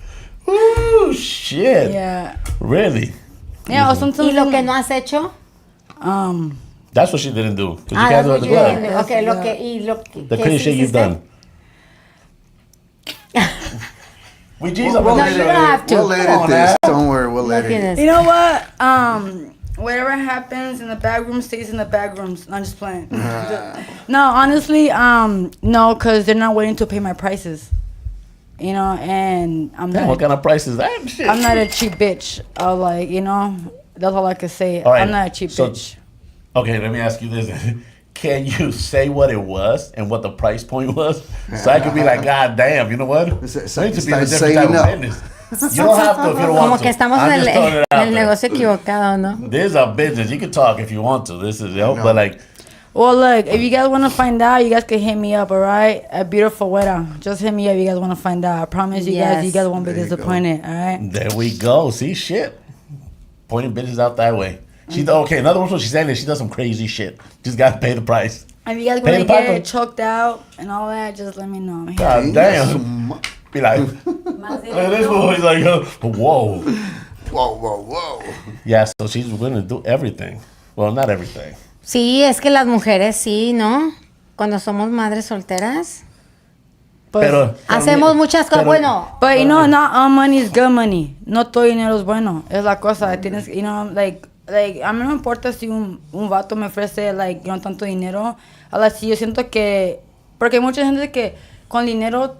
Ooh, shit. Yeah. Really? Yeah, or sometimes. ¿Y lo que no has hecho? That's what she didn't do. 'Cause you Ah, can't that's do it at what the you club. didn't do. Okay, lo que, y lo que The que crazy sí shit you've hiciste. done. We G's up We'll in No, this you shit. don't have to. We'll edit Come on, this. man. Don't worry, we'll No edit it. tienes. You know what? Whatever happens in the back room stays in the back rooms. I'm just playing. No, honestly, no, because they're not willing to pay my prices. You know, and I'm Damn, not. what kind of price is that shit? I'm not a cheap bitch. Like, that's all I can say. All right, I'm not a cheap so- bitch. Okay, let me ask you this. Can you say what it was and what the price point was? So I could be like, God damn, you know what? It's- We need to be in a it's different type saving of up. business. You don't have to if you don't Como want que to. estamos I'm en just throwing it out el there. negocio equivocado, ¿no? This is a business. You can talk if you want to. This is, No. but like, Well, look, if you guys want to find out, you guys can hit me up, all right? At Beautiful Guera. Just hit me up if you guys want to find out. I promise you Yes. guys won't be There you go. disappointed, all right? there we go. See, shit. Pointing business out that way. She's okay. In other words, what she's saying is she does some crazy shit. Just got to pay the price. If you guys Pay want to the piper. get choked out and all that, just let me know. I'm here. God damn. Be like, look at this boy's like, whoa. Whoa. Yeah, so she's willing to do everything. Well, not everything. Sí, es que las mujeres sí, ¿no? Cuando somos madres solteras. Pero Hacemos muchas cosas. pero- Bueno, But not all money is good money. No todo dinero es bueno. Es la cosa. Tienes, like, a mí no me importa si un vato me ofrece, like, tanto dinero. Ahora sí, yo siento que, porque hay mucha gente que con dinero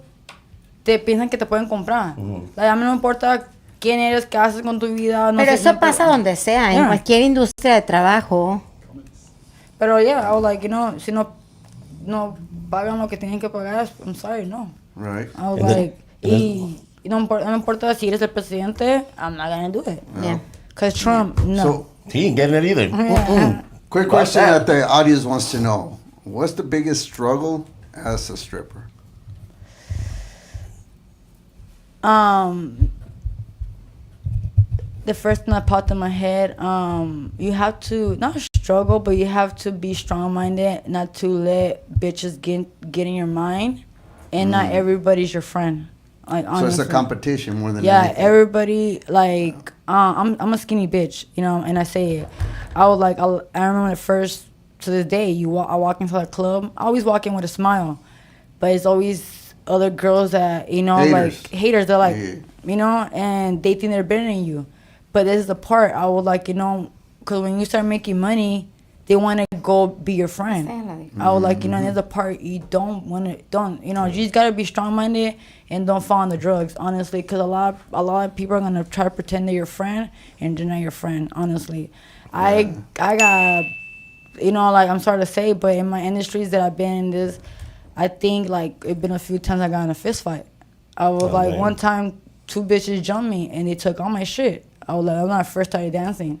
te piensan que te pueden comprar. Like, a mí no me importa quién eres, qué haces con tu vida. No pero sé, eso no- pasa donde sea, en Yeah. cualquier industria de trabajo. Pero yeah, I was like, si no pagan lo que tienen que pagar, I'm sorry, no. Right. I was And then- like, y no me importa si eres el presidente, I'm not gonna do it. Yeah. Cause Trump, no. So, He ain't getting it either. quick About question that. that the audience wants to know. What's the biggest struggle as a stripper? The first thing that popped in my head, you have to not struggle, but you have to be strong-minded, not to let bitches get in your mind, and not everybody's your friend. Like, So it's honestly. a competition more than Yeah, anything. everybody, like, I'm a skinny bitch, and I say it. I remember at first, to this day, I walk into a club, I always walk in with a smile, but it's always other girls that, Haters. like, haters, they're like, Yeah. and they think they're better than you. But this is the part, I would like, because when you start making money, they want to go be your friend. I was like, you know, and there's a part you don't want to, you know, you just gotta be strong-minded and don't fall on the drugs, honestly, because a lot of people are gonna try to pretend they're your friend and they're not your friend, honestly. I got, you know, like, I'm sorry to say, but in my industries that I've been in this, I think, like, it's been a few times I got in a fist fight. I was like, man. one time, 2 bitches jumped me and they took all my shit. I was like, when I first started dancing.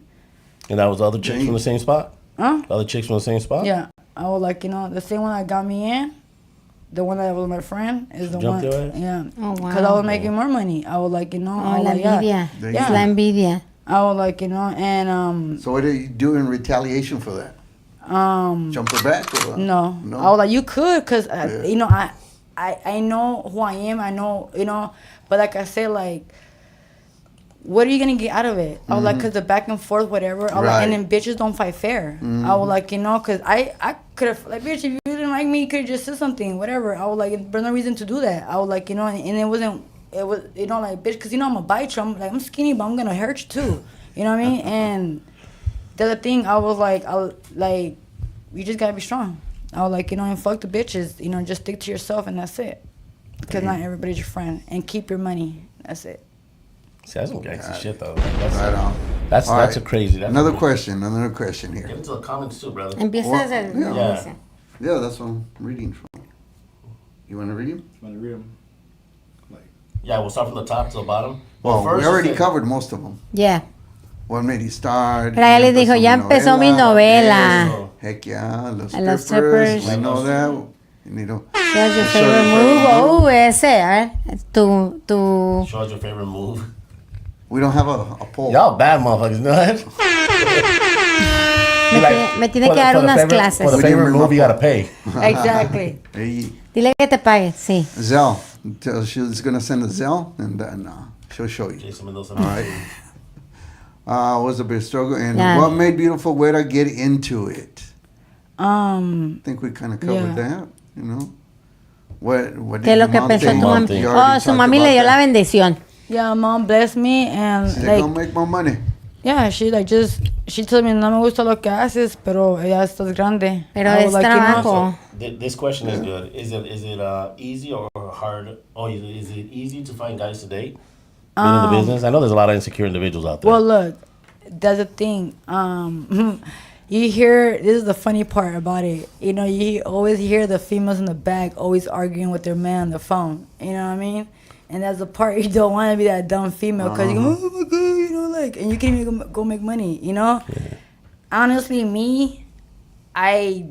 And that was the other chicks from the same spot? Huh? The other chicks from the same spot? Yeah. I was like, you know, the same one that got me in, the one that was my friend, is the Jumped one. your ass? Yeah. Oh, wow. Because I was making more money. I was like, you know. I Oh, was la like, yeah. envidia. Yeah. Es la envidia. I was like, you know, and So what did you do in retaliation for that? Jump her back or what? no. No? I was like, you could, because, Yeah. you know, I know who I am. I know, you know, but like I said, like, what are you gonna get out of it? I was like, cause the back and forth, whatever. I was like, and then bitches don't fight fair. I was like, you know, cause I could have, like, bitch, if you didn't like me, you could have just said something, whatever. I was like, there's no reason to do that. I was like, you know, and it was, you know, like, bitch, cause you know I'm a bite you. I'm like, I'm skinny, but I'm gonna hurt you too. You know what I mean? And the other thing, I was like, you just gotta be strong. I was like, you know, and fuck the bitches. You know, just stick to yourself and that's it. Cause not everybody's your friend. And keep your money. That's it. See, that's some gangster shit, though. Right on. That's All a right. crazy. That's Another a- question here. Get into the comments too, brother. Empieza Well, desde el yeah. inicio. Yeah, that's what I'm reading from. You want to read them? Want to read them? Yeah, we'll start from the top to the bottom. Well, first we already is- covered most of them. Yeah. What made you start? Pero ella les dijo, ya empezó mi novela. Eso. Heck yeah, los A los strippers. strippers. We know that. You know. What's your favorite move? Oh, ese, a ver. Tu. Show us your favorite move. We don't have a poll. Y'all bad motherfuckers, you know that? Me tiene que dar unas clases. For the We didn't favorite bring move, my you gotta pay. Exactly. Hey, Dile que te pague, sí. Zelle. She's going to send a Zelle, and then she'll show you. Jason Mendoza. All right. Was a big struggle. And Yeah. what made Beautiful Guera get into it? I Um, think we kind of covered Yeah. that, you know. What ¿Qué did es lo your que mom pensó think? tu Mom mami? thing. You Oh, already su talked mami le about dio la that. bendición. yeah, mom blessed me and She's like, gonna make more money. yeah, she told me, no me gusta lo que haces, pero ya estás grande. Pero I es was like, you know, trabajo. This question is good. Is it easy or hard? Oh, is it easy to find guys to date? Being in the business? I know there's a lot of insecure individuals out there. Well, look, that's the thing. You hear, this is the funny part about it. You know, you always hear the females in the back always arguing with their man on the phone. You know what I mean? And that's the part you don't want to be that dumb female because you go, oh my God, you know, like, and you can't even go make money, you know? Honestly, me, I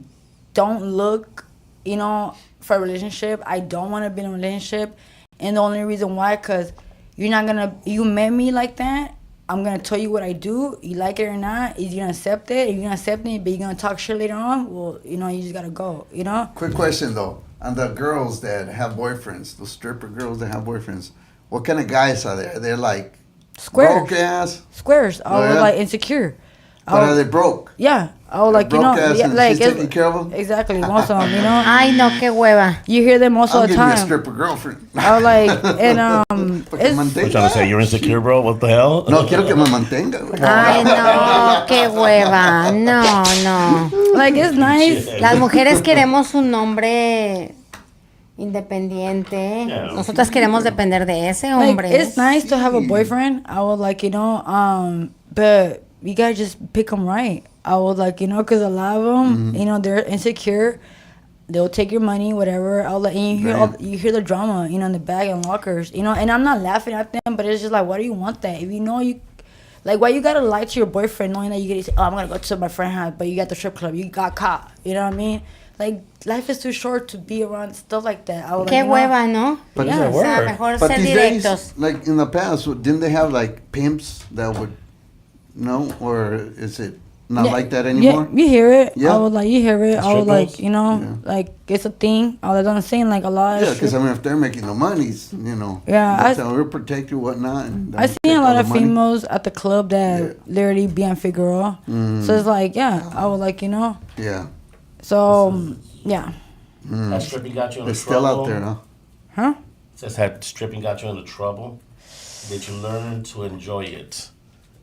don't look, you know, for a relationship. I don't want to be in a relationship. And the only reason why, because you're not going to, you met me like that. I'm going to tell you what I do. You like it or not. Is you going to accept it? If you're going to accept it, but you're going to talk shit later on, well, you know, you just got to go, you know? Quick question though, on the girls that have boyfriends, the stripper girls that have boyfriends, what kind of guys are there? They're like Squares. broke ass, Squares. I was yeah? like insecure. but are they broke? Yeah. I was like, you know, broke ass yeah, and like, she's taking care of 'em? exactly, most of them, you know? Ay, no, qué hueva. You hear them most I'll of the give you a time. stripper girlfriend. I was like, and Para que it's, mantenga. What you trying to say? You're insecure, bro? What the hell? No, quiero que me mantenga. güey. Ay, no, qué hueva. No, no. like, it's nice. Las mujeres queremos un hombre independiente. Yeah. Nosotras queremos depender de ese Like, hombre. it's nice to have a boyfriend. I was like, you know, but you gotta just pick them right. I was like, you know, because a lot of them, you know, they're insecure. They'll take your money, whatever. I'll let and you hear you hear the drama, you know, in the bag and lockers, you know. And I'm not laughing at them, but it's just like, why do you want that? If you know you, like, why you gotta lie to your boyfriend knowing that you get to say, oh, I'm gonna go to my friend's house, but you got the strip club, you got caught. You know what I mean? Like, life is too short to be around stuff like that. I was Qué like, you know, hueva, ¿no? But Yeah, O sea, mejor But ser these days, directos. like in the past, didn't they have like pimps that would, no, or is it not Yeah, like that anymore? Yeah, you hear it. Yeah. I was like, you hear it. I was like, Strippers? you know, Yeah. like, it's a thing. I was I'm saying, like, a lot of Yeah, because I strip- mean, if they're making the monies, you know, Yeah, that's I- how we'll protect you, whatnot. And I they'll seen take a all lot the of money. females at the club that Yeah. literally be on Figueroa. So it's like, yeah, I was like, you know. Yeah, So, yeah. That stripping got you into they're still trouble. out there, huh? Huh? Says had stripping got you into trouble. Did you learn to enjoy it?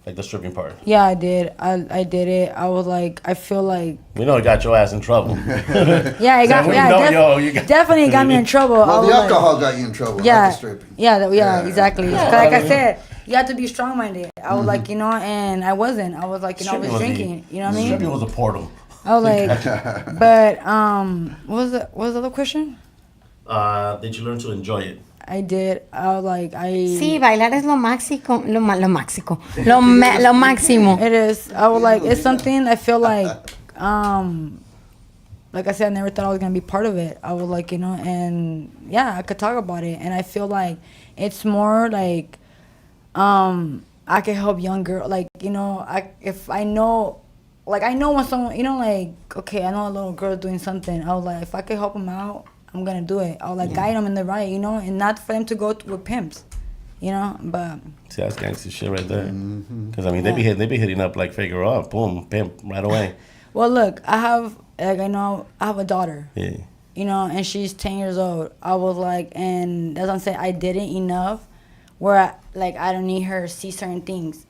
Like the stripping part. Yeah, I did. I did it. I was like, I feel like. We know it got your ass in trouble. Yeah, it got. we Yeah, know, definitely got me in trouble. I Well, the was alcohol got you in trouble, not Yeah, the stripping. yeah, exactly. Yeah. Like I said, you have to be strong-minded. I was like, you know, and I wasn't. I was like, you know, I Stripping was was drinking. You know what I mean? Stripping was a portal. I was like, but what was the other question? Did you learn to enjoy it? I did. I was like, Sí, bailar es lo máximo, lo máximo. It is. I was like, it's something I feel like I said, I never thought I was gonna be part of it. I was like, you know, and yeah, I could talk about it, and I feel like it's more like I can help young girls, like, you know, if I know, like, I know when someone, you know, like, okay, I know a little girl doing something. I was like, if I could help them out, I'm gonna do it. I'll like guide them in the right, you know, and not for them to go with pimps, you know. But see, that's gangster shit right there. Because I mean, they be hitting up like Figueroa, boom, pimp, right away. Well, look, I have a daughter. Yeah. You know, and she's 10 years old. I was like, and that's what I'm saying, I didn't enough where I don't need her to see certain things.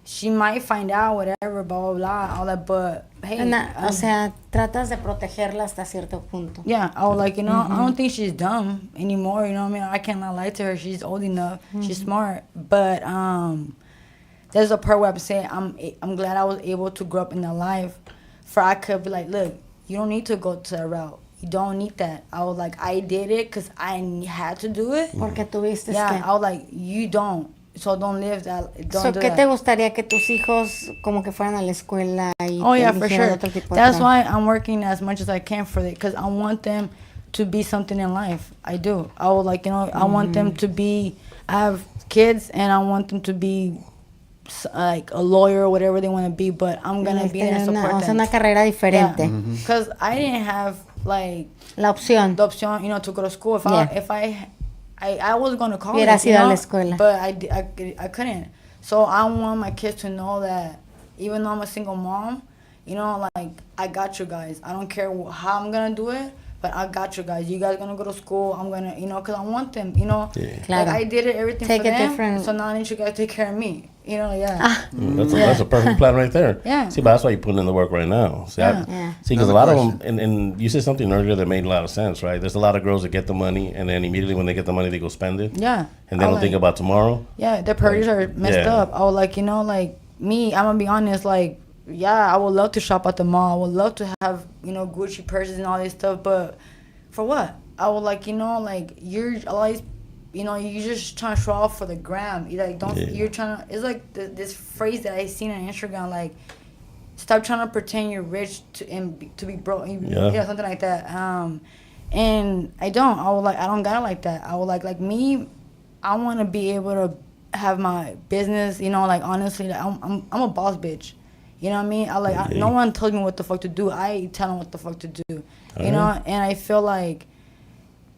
She might find out whatever, blah blah blah, all that, but hey, O sea, tratas de protegerla hasta cierto punto. yeah, I was like, you know, I don't think she's dumb anymore. You know what I mean? I cannot lie to her. She's old enough. She's smart. But there's a part where I'm saying I'm glad I was able to grow up in that life, for I could be like, look, you don't need to go to that route. You don't need that. I was like, I did it because I had to do it. Porque tuviste Yeah, que. I was like, you don't. So don't live that. Don't So, do ¿qué that. te gustaría que tus hijos como que fueran a la escuela y Oh te yeah, for eligieran sure. otro tipo de That's trabajo? why I'm working as much as I can for it, because I want them to be something in life. I do. I would like, you know, I want them to be. I have kids, and I want them to be like a lawyer or whatever they want to be. But I'm gonna be there and support o sea, them. una carrera diferente. Because I didn't have like La opción. the option, you know, to go to school. If I was going to college, Hubieras you ido a know, la escuela. but I couldn't. So I want my kids to know that even though I'm a single mom, you know, like, I got you guys. I don't care how I'm going to do it, but I got you guys. You guys going to go to school. I'm going to, you know, because I want them, you know. Yeah. Claro. Like, I did it, everything Take for it them. different. So now I need you guys to take care of me. You know, yeah. That's a perfect plan right there. Yeah. See, but that's why you're putting in the work right now. See, Yeah. because a lot of them, and you said something earlier that made a lot of sense, right? There's a lot of girls that get the money, and then immediately when they get the money, they go spend it. Yeah. And they don't think about tomorrow. Yeah, their priorities are messed Yeah. up. I was like, you know, like, me, I'm gonna be honest, like, yeah, I would love to shop at the mall. I would love to have, you know, Gucci purses and all this stuff, but for what? I would like, you know, like, you're always, you know, you're just trying to show off for the gram. You like, don't, you're trying to, it's like this phrase that I seen on Instagram, like, stop trying to pretend you're rich to be broke. Yeah, something like that. And I don't. I was like, I don't got it like that. I was like me, I want to be able to have my business, you know, like, honestly, like, I'm a boss bitch. You know what I mean? No one tells me what the fuck to do. I tell them what the fuck to do. You know? And I feel like,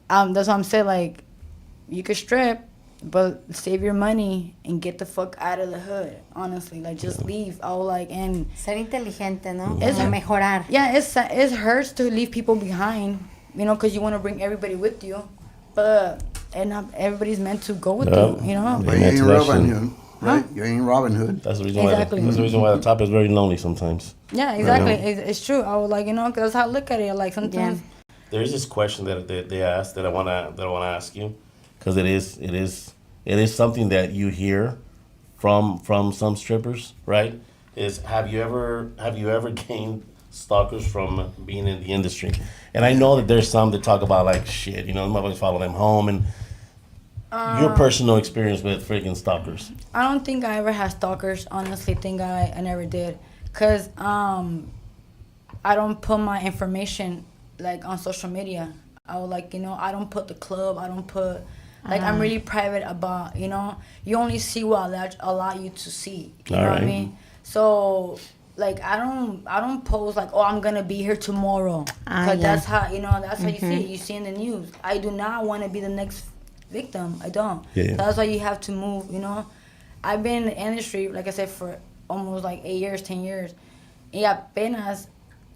that's what I'm saying, like, you could strip, but save your money and get the fuck out of the hood. Honestly, like, just leave. I was like, and Ser inteligente, ¿no? Es- Como mejorar. yeah, it hurts to leave people behind, you know, because you want to bring everybody with you, but and not everybody's meant to go with you, you know. But you ain't Robin Hood, right? You ain't Robin Hood. That's the reason Exactly. why. That's the reason why the top is very lonely sometimes. Yeah, exactly. It's true. I was like, you know, because that's how I look at it. Like, sometimes. There is this question that they asked that I wanna ask you, because it is something that you hear from some strippers, right? Is have you ever gained stalkers from being in the industry? And I know that there's some that talk about, like, shit, you know, I'm always follow them home, and your personal experience with freaking stalkers. I don't think I ever had stalkers. Honestly, think I never did, cause I don't put my information, like, on social media. I would, like, you know, I don't put the club. I don't put, like, I'm really private about, you know. You only see what allow you to see. You know what I mean? So, like, I don't post like, oh, I'm gonna be here tomorrow, cause that's how, you know, that's how you see it. You see in the news. I do not want to be the next victim. I don't. Yeah. So that's why you have to move. You know, I've been in the industry, like I said, for almost like 8 years, 10 years. Y apenas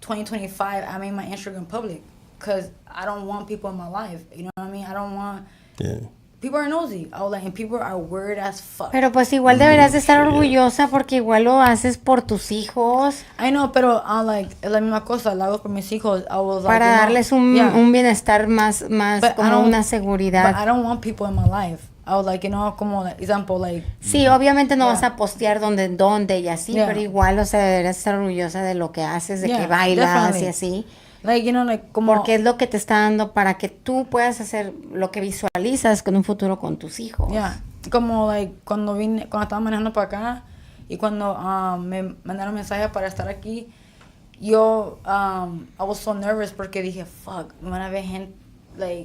2025, I made my Instagram public, cause I don't want people in my life. You know what I mean? I don't want. Yeah. people are nosy. I was like, and people are weird as fuck. Pero pues igual deberías de estar orgullosa porque igual lo haces por tus hijos. I know, pero I'm like, es la misma cosa, la hago por mis hijos. I was like, Para you know, darles un, yeah. un bienestar más But I como don't- una But seguridad. I don't want people in my life. I was like, you know, como like, example, like, Sí, obviamente no Yeah. vas a postear donde y así, Yeah. pero igual, o sea, deberías estar orgullosa de lo que haces, de Yeah, que bailas definitely. y así. like, you know, like, como, Porque es lo que te está dando para que tú puedas hacer lo que visualizas con un futuro con tus hijos. yeah, como, like, cuando estaba manejando para acá y cuando me mandaron mensaje para estar aquí, yo, I was so nervous porque dije, fuck, me van a ver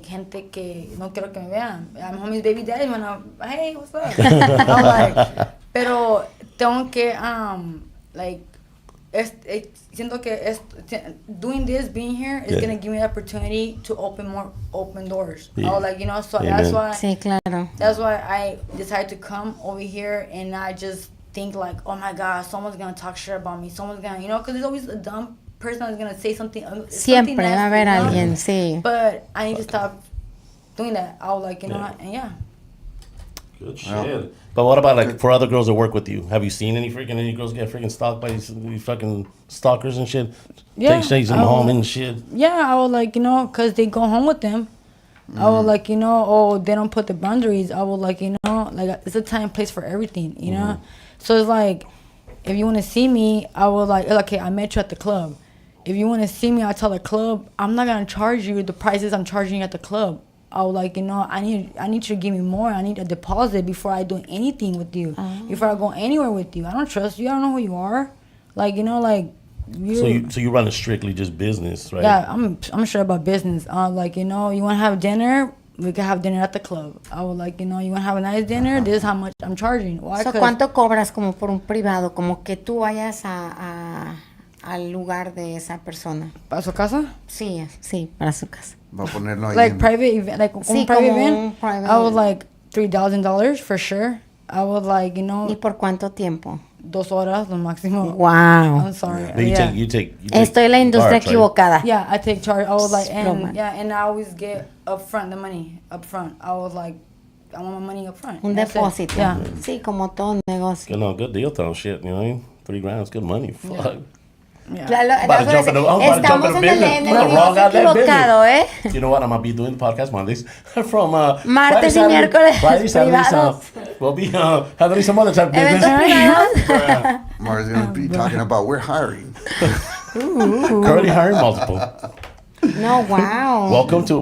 gente que no quiero que me vean. A lo mejor mis baby daddies van a, hey, what's up? I'm like, pero tengo que, like, siento que doing this, being here, is Yeah. gonna give me the opportunity to open doors. Yeah. I was like, you know, so Amen. Sí, claro. that's why I decided to come over here and not just think like, oh my God, someone's gonna talk shit about me. Someone's gonna, you know, because there's always a dumb person that's gonna say something. Siempre something va a haber nasty, you know? alguien, sí. But I need to stop doing that. I was like, you know, Yeah. what? And yeah. Good Well. shit. But what about like for other girls that work with you? Have you seen any girls get freaking stalked by these fucking stalkers and shit? Yeah, Takes them I home will. and shit. Yeah, I was like, you know, because they go home with them. I was like, you know, oh, they don't put the boundaries. I was like, you know, like, it's a time and place for everything, you know? So it's like, if you want to see me, I was like, okay, I met you at the club. If you want to see me, I tell the club, I'm not going to charge you the prices I'm charging you at the club. I was like, you know, I need you to give me more. I need a deposit before I do anything with you. Before I go anywhere with you. I don't trust you. I don't know who you are. Like, you know, like, So you run it strictly just business, right? yeah, I'm sure about business. Like, you know, you want to have dinner? We can have dinner at the club. I was like, you know, you want to have a nice dinner? This is how much I'm charging. Why? So, 'Cause- ¿cuánto cobras como por un privado? Como que tú vayas al lugar de esa persona. ¿Para su casa? Sí, sí, para su casa. Va a ponerlo ahí. Like en- private event, like Sí, un private como event. un private I was event. like $3,000 for sure. I was like, you know, ¿Y por cuánto tiempo? 2 horas lo máximo. Wow. I'm sorry. But you yeah. take Estoy en la industria charge, right? equivocada. Yeah, I take charge. I was like, Broma. and I always get upfront the money upfront. I was like, I want my money upfront. Un That's it. depósito. Yeah. Sí, como todo negocio. You know, good deal though, shit. You know what I mean? $3,000 is good money. Fuck. Yeah. Claro, about to jump in the- I'm about to jump estamos in en the el business. Wrong negocio goddamn equivocado, ¿eh? You know what? I'm gonna be doing podcast Mondays from Martes Friday, y miércoles Friday, Saturday, privados. we'll be handling some other type of Eventos business. privados. Mara's gonna be talking about we're hiring. Currently hiring multiple. No, wow. Welcome to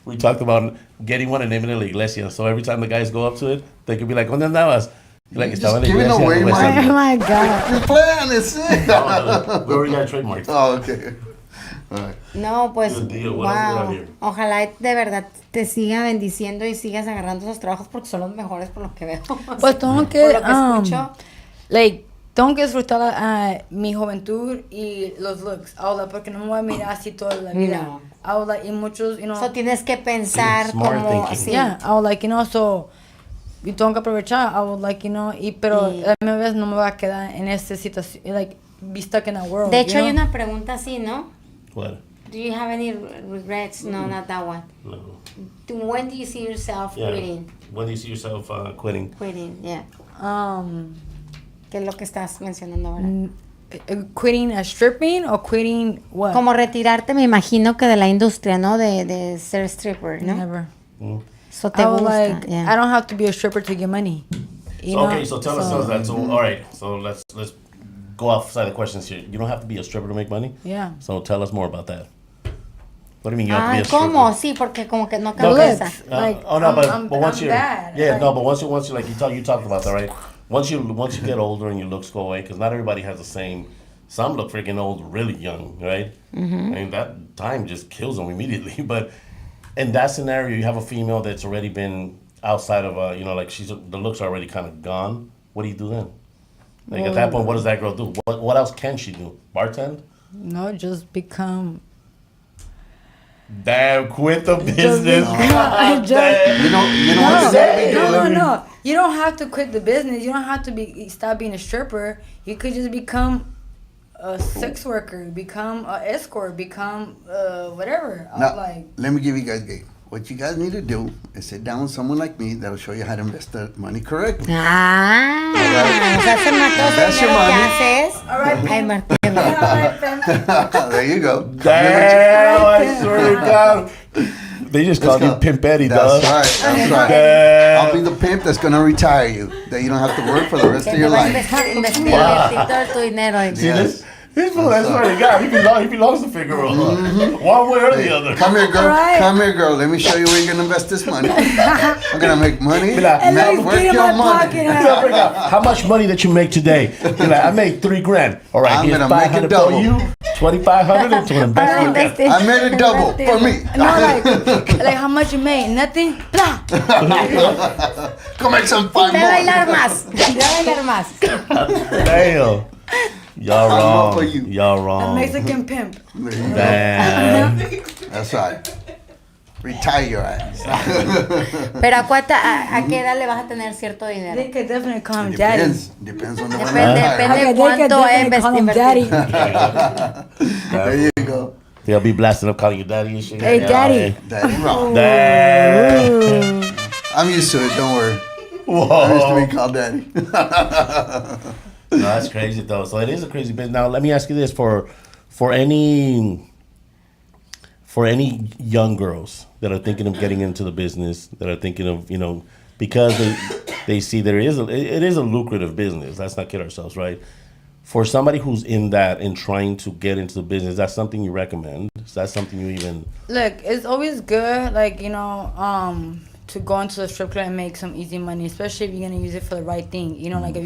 we talked about getting one and naming it La Iglesia. So every time the guys go up to it, they could be like, ¿Dónde andabas? Like, Just estaba en la giving iglesia. away pues, my- Oh my God. Your plan is it. we already got trademarked. Oh, okay. All right. No, pues, Good deal. What else we got wow. here? Ojalá de verdad te siga bendiciendo y sigas agarrando esos trabajos porque son los mejores por lo que veo. Pues tengo Por que, lo que escucho. like, tengo que disfrutar mi juventud y los looks. Ahora, porque no me voy a mirar así toda la vida. No. Ahora, y muchos, you know. So tienes que pensar Smart como thinking. así. Yeah, I was like, you know, so, y tengo que aprovechar. I was like, you know, pero Y- a la misma vez no me voy a quedar en esta situación, like, be stuck in that world. De hecho, you hay know? una pregunta así, ¿no? What? Do you have any regrets? No, not that one. No. When do you see yourself Yeah. quitting? When do you see yourself quitting? Quitting, yeah. Um, ¿Qué es lo que estás mencionando ahora? quitting a stripping or quitting what? Como retirarte, me imagino que de la industria, ¿no? De ser stripper, ¿no? Never. Mm. So te I was gusta, like, yeah. I don't have to be a stripper to get money. You know? Okay, so tell us that. So all right, so let's go outside the questions here. You don't have to be a stripper to make money. Yeah. So tell us more about that. What do you mean you have to Ay, be a stripper? ¿cómo? Sí, porque como que no No, cabeza. looks. Like, oh no, I'm but once you're bad. yeah, Like- no, but once you like you talked about that, right? Once you get older and your looks go away, because not everybody has the same. Some look freaking old, really young, right? I mean that time just kills them immediately. But in that scenario, you have a female that's already been outside of you know, like the looks are already kind of gone. What do you do then? Like at that point, what does that girl do? What else can she do? Bartend? No, just become. Damn, quit the business. I just- Damn. You know No, what you gotta be doing? no. You don't have to quit the business. You don't have to stop being a stripper. You could just become a sex worker, become an escort, become whatever. I was Now, like, let me give you guys game. what you guys need to do is sit down with someone like me that'll show you how to invest the money correctly. O sea, se mató That's el your dinero que money. haces. Ay, Martín. There you go. Damn, I swear to God. They just called you Pimpetti, dog. That's right. Damn. I'll be the pimp that's gonna retire you. That you don't have to work for the rest Que of te your va a life. invertir todo tu dinero. See Yes. this fool, I swear to God, he belongs to Figueroa. One way or the other. Come here, girl. Right. Come here, girl. Let me show you where you're gonna invest this money. I'm gonna make money. Mira, And Now, then where's get in your my money? pocket. How much money that you make today? You're like, I made $3,000. All right, I'm here's gonna make it 500 for double. you, 2,500 into an Para investment. investir. I made it double for me. No, like how much you made? Nothing. Blah. Go make some Y fun te va a bailar more. más. Te va a bailar más. Damn. Y'all I'm wrong. up for you. Y'all wrong. Mexican pimp. There you go. Damn. That's right. Retire your ass. Pero ¿a qué edad le vas a tener cierto dinero? They could definitely call him daddy. Depends on the one. Depende Okay, cuánto they could definitely call him invertir. daddy. There you go. They'll be blasting up calling you daddy and shit. Hey, daddy. Daddy wrong. Damn. I'm used to it. Don't worry. I used to Whoa. be called daddy. No, that's crazy though. So it is a crazy business. Now let me ask you this: for any young girls that are thinking of getting into the business, that are thinking of because they see there is it is a lucrative business. Let's not kid ourselves, right? For somebody who's in that and trying to get into the business, that's something you recommend? Is that something you even? Look, it's always good, like, to go into the strip club and make some easy money, especially if you're gonna use it for the right thing. Like if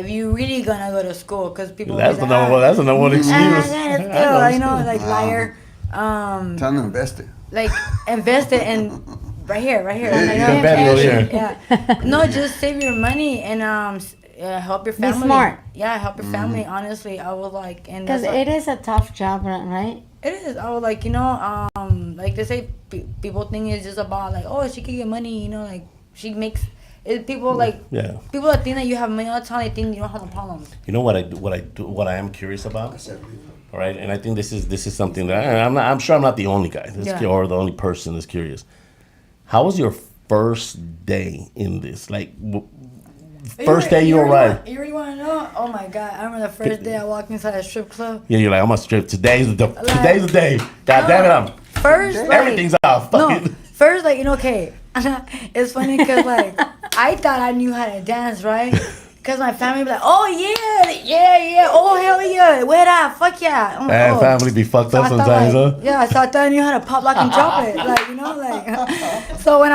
you really gonna go to school, because people. That's the number one. That's the number one excuse. Like liar. Time to invest it. Like invest it in right here. Yeah, Betty over here. Yeah. No, just save your money and help your family. smart. Yeah, help your family. Honestly, I would like, and Because that's it is a tough job, right? it is. I would like, like they say, people think it's just about like, oh, she can get money, like she makes. People like Yeah. people that think that you have money all the time, they think you don't have no problems. You know what I am curious about? All right, and I think this is something that I'm sure I'm not the only guy or the only person that's curious. How was your first day in this? Like, first day you arrived. You really want to know? Oh my God! I remember the first day I walked inside a strip club. Yeah, you're like, I'm gonna strip. Today's the day. God damn it, I'm First, like, everything's off. No, Fuck it. first, like, okay. It's funny because, like, I thought I knew how to dance, right? Because my family be like, oh, yeah. Oh, hell yeah. Guera, fuck yeah. I'm like, Man, oh. family be fucked So up I thought, sometimes, like, huh? Yeah, so I thought I knew how to pop, lock, and drop it. Like, so when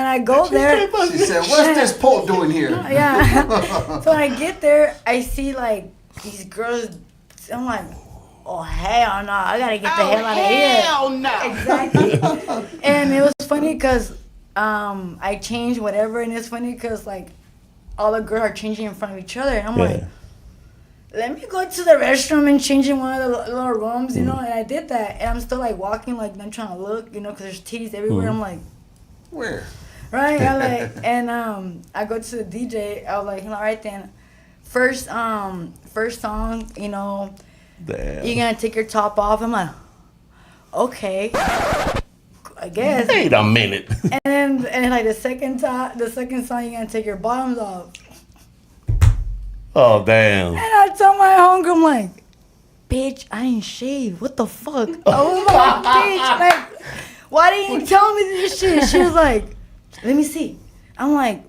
I go there. She said, "What's this pole doing here?" Yeah. So when I get there, I see, like, these girls. I'm like, oh, hell no. I got to get the hell out of here. Hell no. Exactly. And it was funny because I changed whatever. And it's funny because, like, all the girls are changing in front of each other. And I'm like, let me go to the restroom and change in one of the little rooms, And I did that. And I'm still, like, walking, like, I'm trying to look, because there's titties everywhere. I'm like, Where? right? I like, and I go to the DJ. I was like, all right then. First song, Damn. you're gonna take your top off. I'm like, okay, I guess. Wait a minute. And then like the second song, you're gonna take your bottoms off. Oh damn. And I told my homegirl, I'm like, bitch, I ain't shaved. What the fuck? I was like, bitch, like, why didn't you tell me this shit? She was like, let me see. I'm like,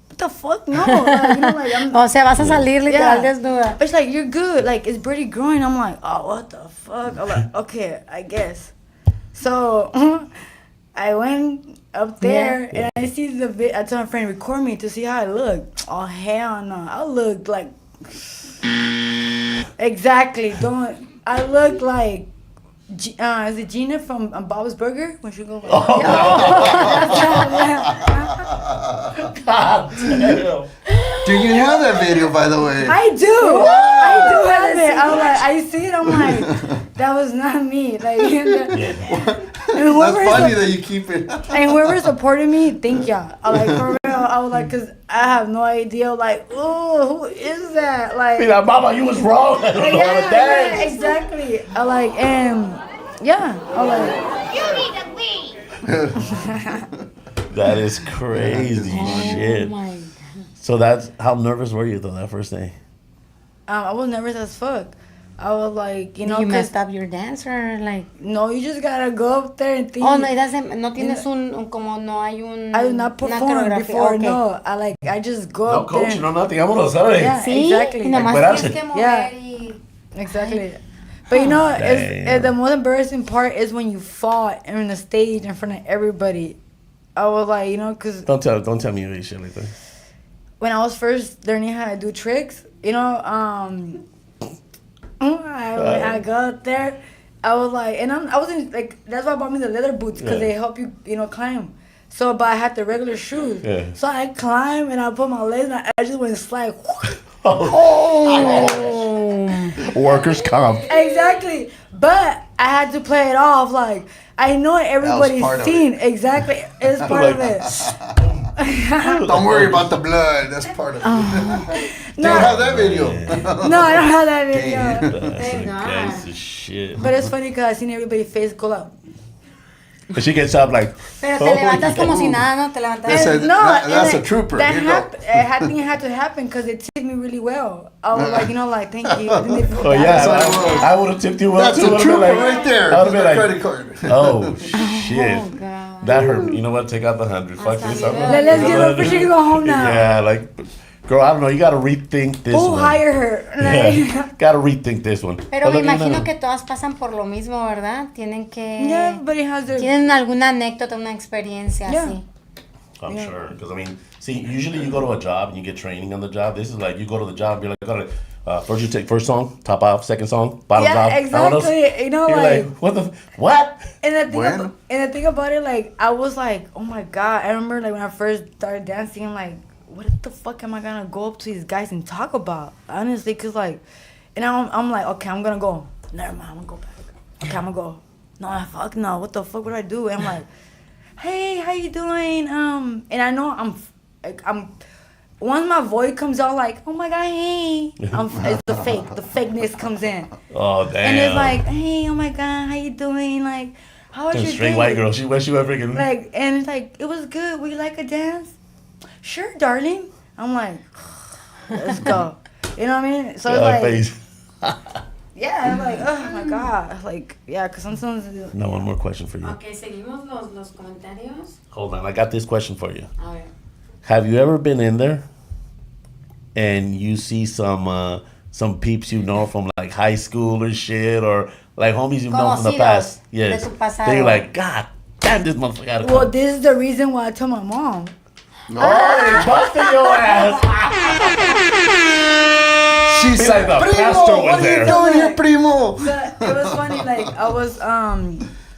what the fuck? No. Like, I'm, O sea, vas a salir literal desnuda. But she's like, you're good. Like, it's pretty growing. I'm like, oh, what the fuck? I'm like, okay, I guess. So I went up there and I see the I told my friend, record me to see how I look. Oh, hell no. I look like. Exactly. I look like. Is it Gina from Bob's Burger? When she goes like, God damn. Do you have that video, by the way? I do. I do have it. I'm like, I see it. I'm like, that was not me. Like, and That's funny that you keep it. and whoever supported me, thank y'all. I like, for real. I was like, cause I have no idea. Like, oh, who is that? Like, Be like, Mama, you was wrong. I don't know how to dance. exactly. I like, and yeah, I like. You need to leave. That is crazy shit. Oh my God. So that's how nervous were you though that first day? I was nervous as fuck. I was like, you know, You 'cause- messed up your dance or like... no, you just gotta go up there and think. Oh, no, it doesn't, no tienes como no hay un... I do not una perform coreografía. before, Okay. no. I just go No up there. coach, no nothing. Vámonos, ¿sabes? Yeah. Sí, Exactly. y nomás Like, tienes que mover Yeah. y... Exactly. But you know, Damn. the most embarrassing part is when you fall on the stage in front of everybody. I was like, you know, because Don't tell me any shit like that. when I was first learning how to do tricks, you know, I go out there, I was like, and I wasn't like, that's why I bought me the leather boots because Yeah. they help you, you know, climb. So, but I had the regular shoes. Yeah. So I climbed and I put my legs and I just went slide. Workers' comp. Exactly. But I had to play it off like I know everybody's part of seen. Exactly. It's part of it. Don't worry about the blood. That's part of it. No. Don't have that video. No, I don't have that video. That's a God. piece of shit. But it's funny because I seen everybody's face go up. But she gets up like, Pero te oh, levantas como si nada, ¿no? Te levantas... That's a- No, that's and a trooper. That You go. happened. I think it had to happen because it tipped me really well. I was like, you know, like thank you. I didn't feel oh yeah, bad. That's what it was. I would have tipped you well That's too. a Would've trooper been like, right there. I would've been My like, credit card. oh shit. Oh, God. That hurt. You know what? Take out the 100. Fuck this. bien. Let's get up. We should go home now. Yeah, like, girl, I don't know. You gotta rethink this Who one. hire her? Yeah, gotta rethink this one. Pero me Look, you imagino know. que todas pasan por lo mismo, ¿verdad? Tienen que... Yeah, everybody has their. Tienen alguna anécdota, una experiencia Yeah. así. I'm sure. Because, I mean, see, usually you go to a job and you get training on the job. This is like you go to the job and be like, all right, first you take first song, top off, second song, bottom Yeah, off. vámonos. exactly. You know, You're like, what the, what? and the thing, Bueno. and the thing about it, like, I was like, oh my god. I remember, like, when I first started dancing, I'm like, what the fuck am I gonna go up to these guys and talk about? Honestly, cause like, and I'm like, okay, I'm gonna go. Never mind, I'm gonna go back. Okay, I'm gonna go. No, fuck no. What the fuck would I do? And I'm like, hey, how you doing? And I know I'm. Once my voice comes out, like, oh my god, hey, it's the fake. The fakeness comes in. Oh, damn. And it's like, hey, oh my god, how you doing? Like, how was Some your straight day? white girl. She went freaking. Like, and it's like, it was good. Would you like a dance? Sure, darling. I'm like, let's go. You know what I mean? So it's like, face. yeah, I'm like, oh my god, like, yeah, because sometimes. No, one more question for you. Ok, seguimos los comentarios. Hold on, I got this question for you. A ver. Have you ever been in there and you see some peeps you know from like high school or shit, or like homies you've known from the Conocidos past? de Yes. tu pasado. Then you're like, God damn, this motherfucker gotta Well, come. this is the reason why I told my mom. Oh, they busted your ass. She Be said, like the Primo, pastor was what are there." you doing here, Primo? But it was funny, like,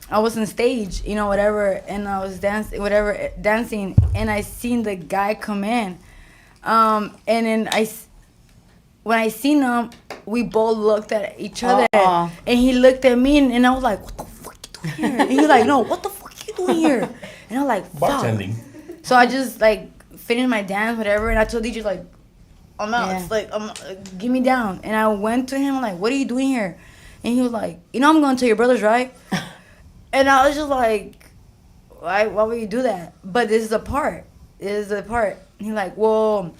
I was on stage, you know, whatever, and I was dancing, and I seen the guy come in. And then when I seen him, we both looked at each other, Uh-uh. and he looked at me, and I was like, what the fuck you doing here? And he's like, no, what the fuck you doing here? And I'm like, fuck. Bartending. So I just, like, finished my dance, whatever, and I told DJ, like, I'm out. Yeah. It's like, give me down. And I went to him, like, what are you doing here? And he was like, you know I'm going to your brother's, right? And I was just like, why would you do that? But this is the part. This is the part. And he's like, well,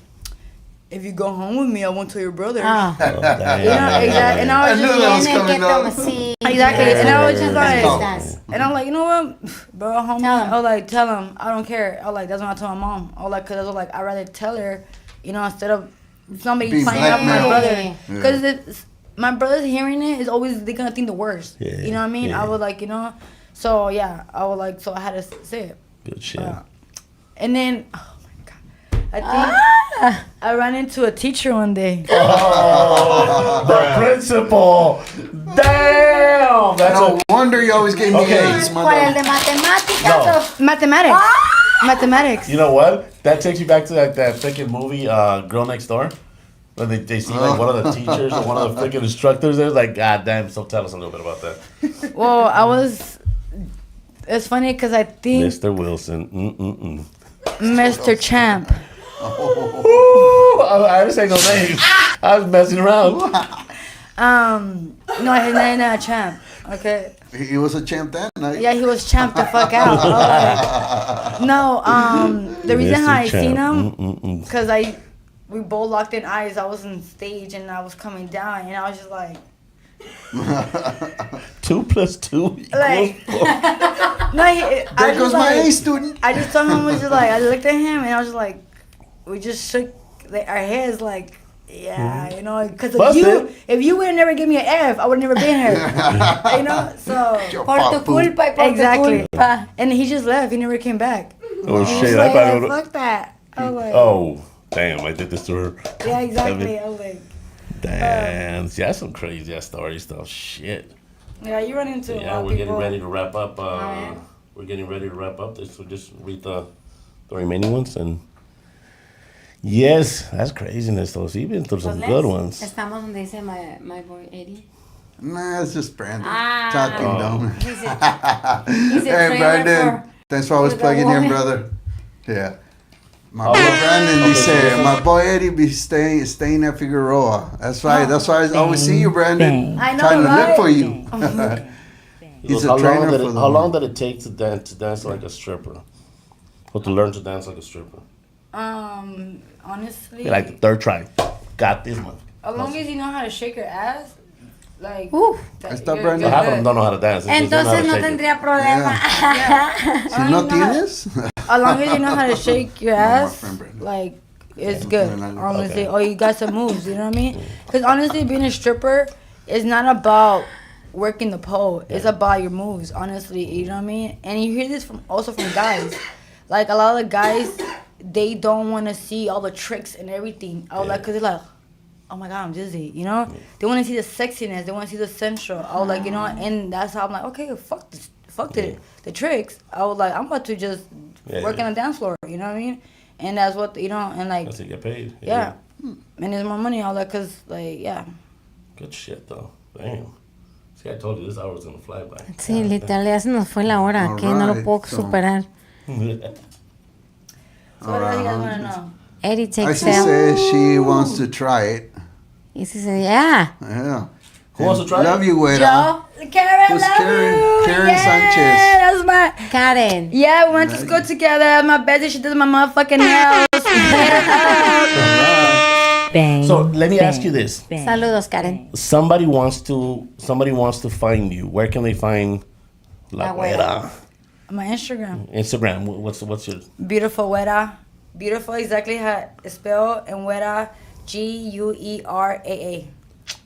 if you go home with me, I won't tell your brother. Ah. Oh, damn. You know, exactly. And I was I knew just that was Tiene que coming up. tomar, sí. Exactly. And I was just like, Estás. and I'm like, you know what, bro, homie. Tell him. I was like, tell him. I don't care. I was like, that's what I told my mom. I was like, cause I was like, I'd rather tell her, you know, instead of somebody Being finding out my blackmailed. brother. Cause it's, my brother's hearing it is always they're gonna think the worst. Yeah, You know what I mean? yeah. I was like, you know, so yeah, I was like, so I had to say it. Good shit. And then, oh my god, I think I ran into a teacher one day. Oh, the principal. Damn. That's No wonder you always gave me Okay. A's, ¿Cuál? ¿El de mother. matemáticas? No. o- Mathematics. Mathematics. You know what? That takes you back to like that freaking movie, Girl Next Door, where they see like one of the teachers or one of the freaking instructors there. Like, God damn! So tell us a little bit about that, Well, it's funny because I think Mr. Wilson. Mr. Champ. Ooh, I didn't say no names. I was messing around. No, he's not a champ. Okay. He was a champ that night. Yeah, he was champ the fuck out. No, the reason how I seen him, because we both locked in eyes. I was on stage and I was coming down and I was just like. 2 + 2 = Like, 4. No, There goes my A student. I just told him, was just like, I looked at him and I was just like, we just shook our heads like, yeah, you know, because if you would have never given me an F, I would have never been here. You know, so. Por tu culpa y por Exactly. tu culpa. And he just left. He never came back. Oh And shit! I was I like, thought. fuck that. I was like, Oh damn! I did this to her. yeah, exactly. I was like, Damn. See, that's some crazy ass story stuff. Shit. yeah, you run into a Yeah, lot we're of getting people. ready to wrap up. yeah. We're getting ready to wrap up this. So just read the remaining ones and. Yes, that's craziness though. So you've been through some good ones. Estamos donde dice my boy Eddie. Nah, it's just Brandon Ah. talking dumb. He's a Hey, trailer Brandon. for- Thanks for always for the plugging in, woman. brother. Yeah. My Oh, boy yeah. Brandon, Okay, he said, so- my boy Eddie be staying at Figueroa. That's right. That's why I always see you, Brandon. I know, Trying to right? look for you. He goes, He's a trainer for the How long woman. did it take to dance like a stripper? Or to learn to dance like a stripper? Honestly, Be like the third try. Got this one. as long as you know how to shake your ass, like. Uf. that- Ahí está you're- Brandon. you're Half of them good. don't know how to dance. They just don't know how Entonces to no shake it. tendría problema. Si no tienes. As long as you know how to shake your my ass, friend Brandon. like, it's good. Honestly, Okay. or you got some moves, you know what I mean? Because honestly, being a stripper is not about working the pole. It's about your moves, honestly, you know what I mean? And you hear this from guys. Like, a lot of the guys, they don't want to see all the tricks and everything. I was like, because they're like, oh my God, I'm dizzy, you know? They want to see the sexiness. They want to see the sensual. I was like, you know, and that's how I'm like, okay, fuck this. Fuck the tricks. I was like, I'm about to just work on the dance floor, you know what I mean? And that's what, you know, and like, That's how you get paid. yeah. And there's more money, all that, because, like, yeah. Good shit, though. Damn. See, I told you this hour was going to fly by. Sí, literal, ya se nos fue la hora, que no lo Alright, puedo so- superar. So what else you guys want to know? Eddie I takes she out. says she wants to try it. Y se dice, yeah. Yeah. Who wants to try Love it? you, Guera. Yo, Karen, Who's love Karen? you. Karen Yeah, Sanchez. that's my... Karen. Yeah, we went to school together. My bestie, she does my motherfucking nails. Bang. So let me ask you this. Saludos, Karen. Somebody wants to find you. Where can they find La La Guera. Guera? My Instagram. Instagram. What's your... Beautiful Guera. Beautiful, exactly how it's spelled. And Guera, Gueraa.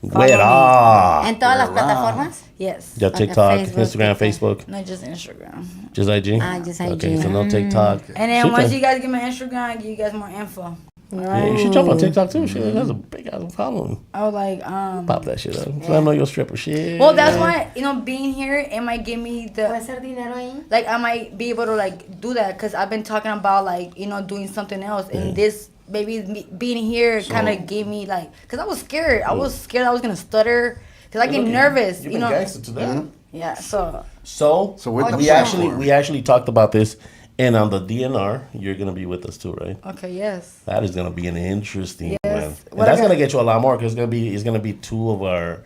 Guera. ¿En todas las plataformas? Yes. Yeah, Okay, TikTok, Facebook, Instagram, TikTok. Facebook. Not just Instagram. Just IG? Ah, just Okay, IG. so no TikTok. And then Shoot once that. you guys get my Instagram, I give you guys more info. Yeah, you should jump on TikTok too. Shit, that's a big ass following. I was like, Pop that shit up. So I know you're a stripper. Shit. well, that's why, you know, being here, it might give me the, ¿Puede ser dinero ahí? like, I might be able to, like, do that, because I've been talking about, like, you know, doing something else, and this, maybe being here kind of gave me, like, because I was scared. I was scared I was going to stutter, because I get nervous, You've you been know. gangster to that. Yeah, so, So with the we platform. actually talked about this, and on the DNR, you're gonna be with us too, right? okay, yes. That is gonna be an interesting Yes. one. And What that's I got- gonna get you a lot more because it's gonna be two of our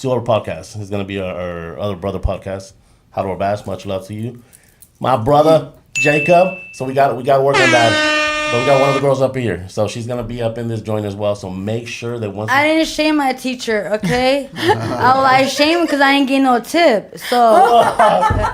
podcasts. It's gonna be our other brother podcast, How to Our Bass. Much love to you, my brother Jacob. So we got to work on that. But we got one of the girls up here, so she's gonna be up in this joint as well. So make sure that once I didn't shame my teacher, okay? I was like, shame because I didn't get no tip. So,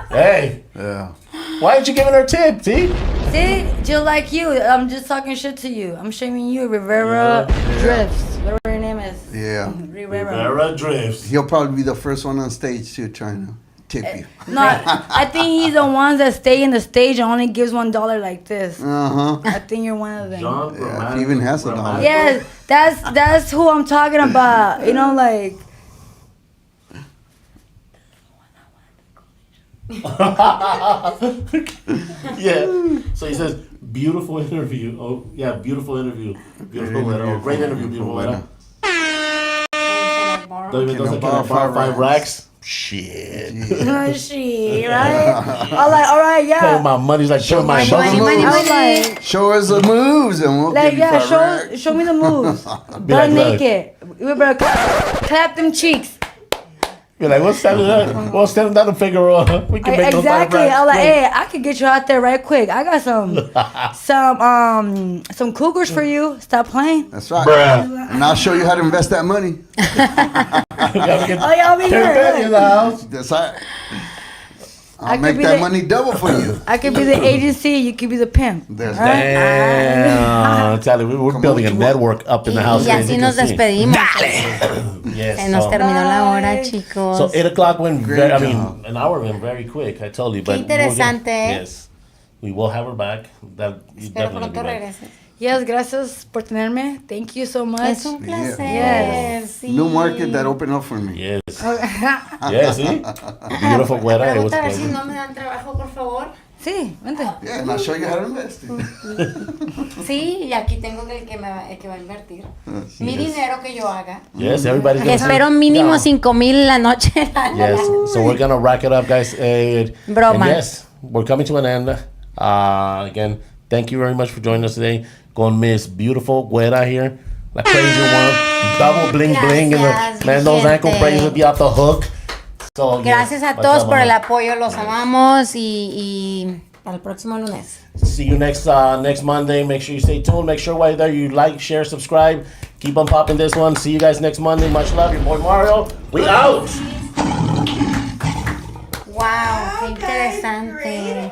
hey, Yeah. why aren't you giving her a tip, T? see, just like you, I'm just talking shit to you. I'm shaming you, Rivera Drifts, whatever your name is. Yeah. Rivera. Vera drifts. He'll probably be the first one on stage too, trying to tip you. No, I think he's the ones that stay in the stage and only gives $1 like this. Uh huh. I think you're one of them. John, Yeah, if he even has a dollar. Yes, that's who I'm talking about. You know, like. Yeah. So he says, beautiful interview. Oh, yeah, beautiful interview. Beautiful letter. Oh, great interview, beautiful letter. Don't even Can I can I borrow borrow 5 5 racks? Shit. Oh, shit, right? I'm like, all right, Paying yeah. my money's like showing my money, money. money. I was like, Show us the moves and we'll like give you yeah, 5 show racks. show me the moves. Be Butt like, look. naked. We better clap them cheeks. You're like, we'll stand down and figure out. We can make those Exactly. five I was like, racks. hey, I could get you out there right quick. I got some cougars for you. Stop playing. That's right. Bruh. And I'll show you how to invest that money. Oh, y'all be Ten penny in here. the house. That's right. I I'll could make be that the- money double for you. I could be the agency. You could be the pimp. That's All right? Damn. Tell you, we're Come building a on. network up in the house. Y as así you nos can see. despedimos. Yes, Se nos so- terminó la hora, Bye. chicos. So 8 o'clock went Great very, I job. mean, an hour went very quick, I told you. But we're interesante. Yes. We will have her back. That you Espero definitely pronto be back. regreses. Yes, gracias por tenerme. Thank you so much. Es un placer. Yes. Sí. New market that opened up for me. Yes. Yes, see? Beautiful Guera. It was Pregunta a ver si pleasure. no me dan trabajo, por favor. Sí, vente. Yeah, and I'll show you how to invest it. Sí, y aquí tengo el que va a invertir. Mi dinero que yo haga. Yes, everybody's Que going to espero mínimo 5,000 la noche. Yes, so we're going to rack it up, guys. Broma. And yes, we're coming to an end. Again, thank you very much for joining us today. Con Miss Beautiful Guera here. La crazy one. Double bling bling. Gracias, Man, those gente. ankle braids will be off the hook. So, Gracias a much todos love, por el mama. apoyo, los amamos y para el próximo lunes. See you next Monday. Make sure you stay tuned. Make sure while there you like, share, subscribe. Keep on popping this one. See you guys next Monday. Much love. Your boy Mario. We out. Wow, qué interesante.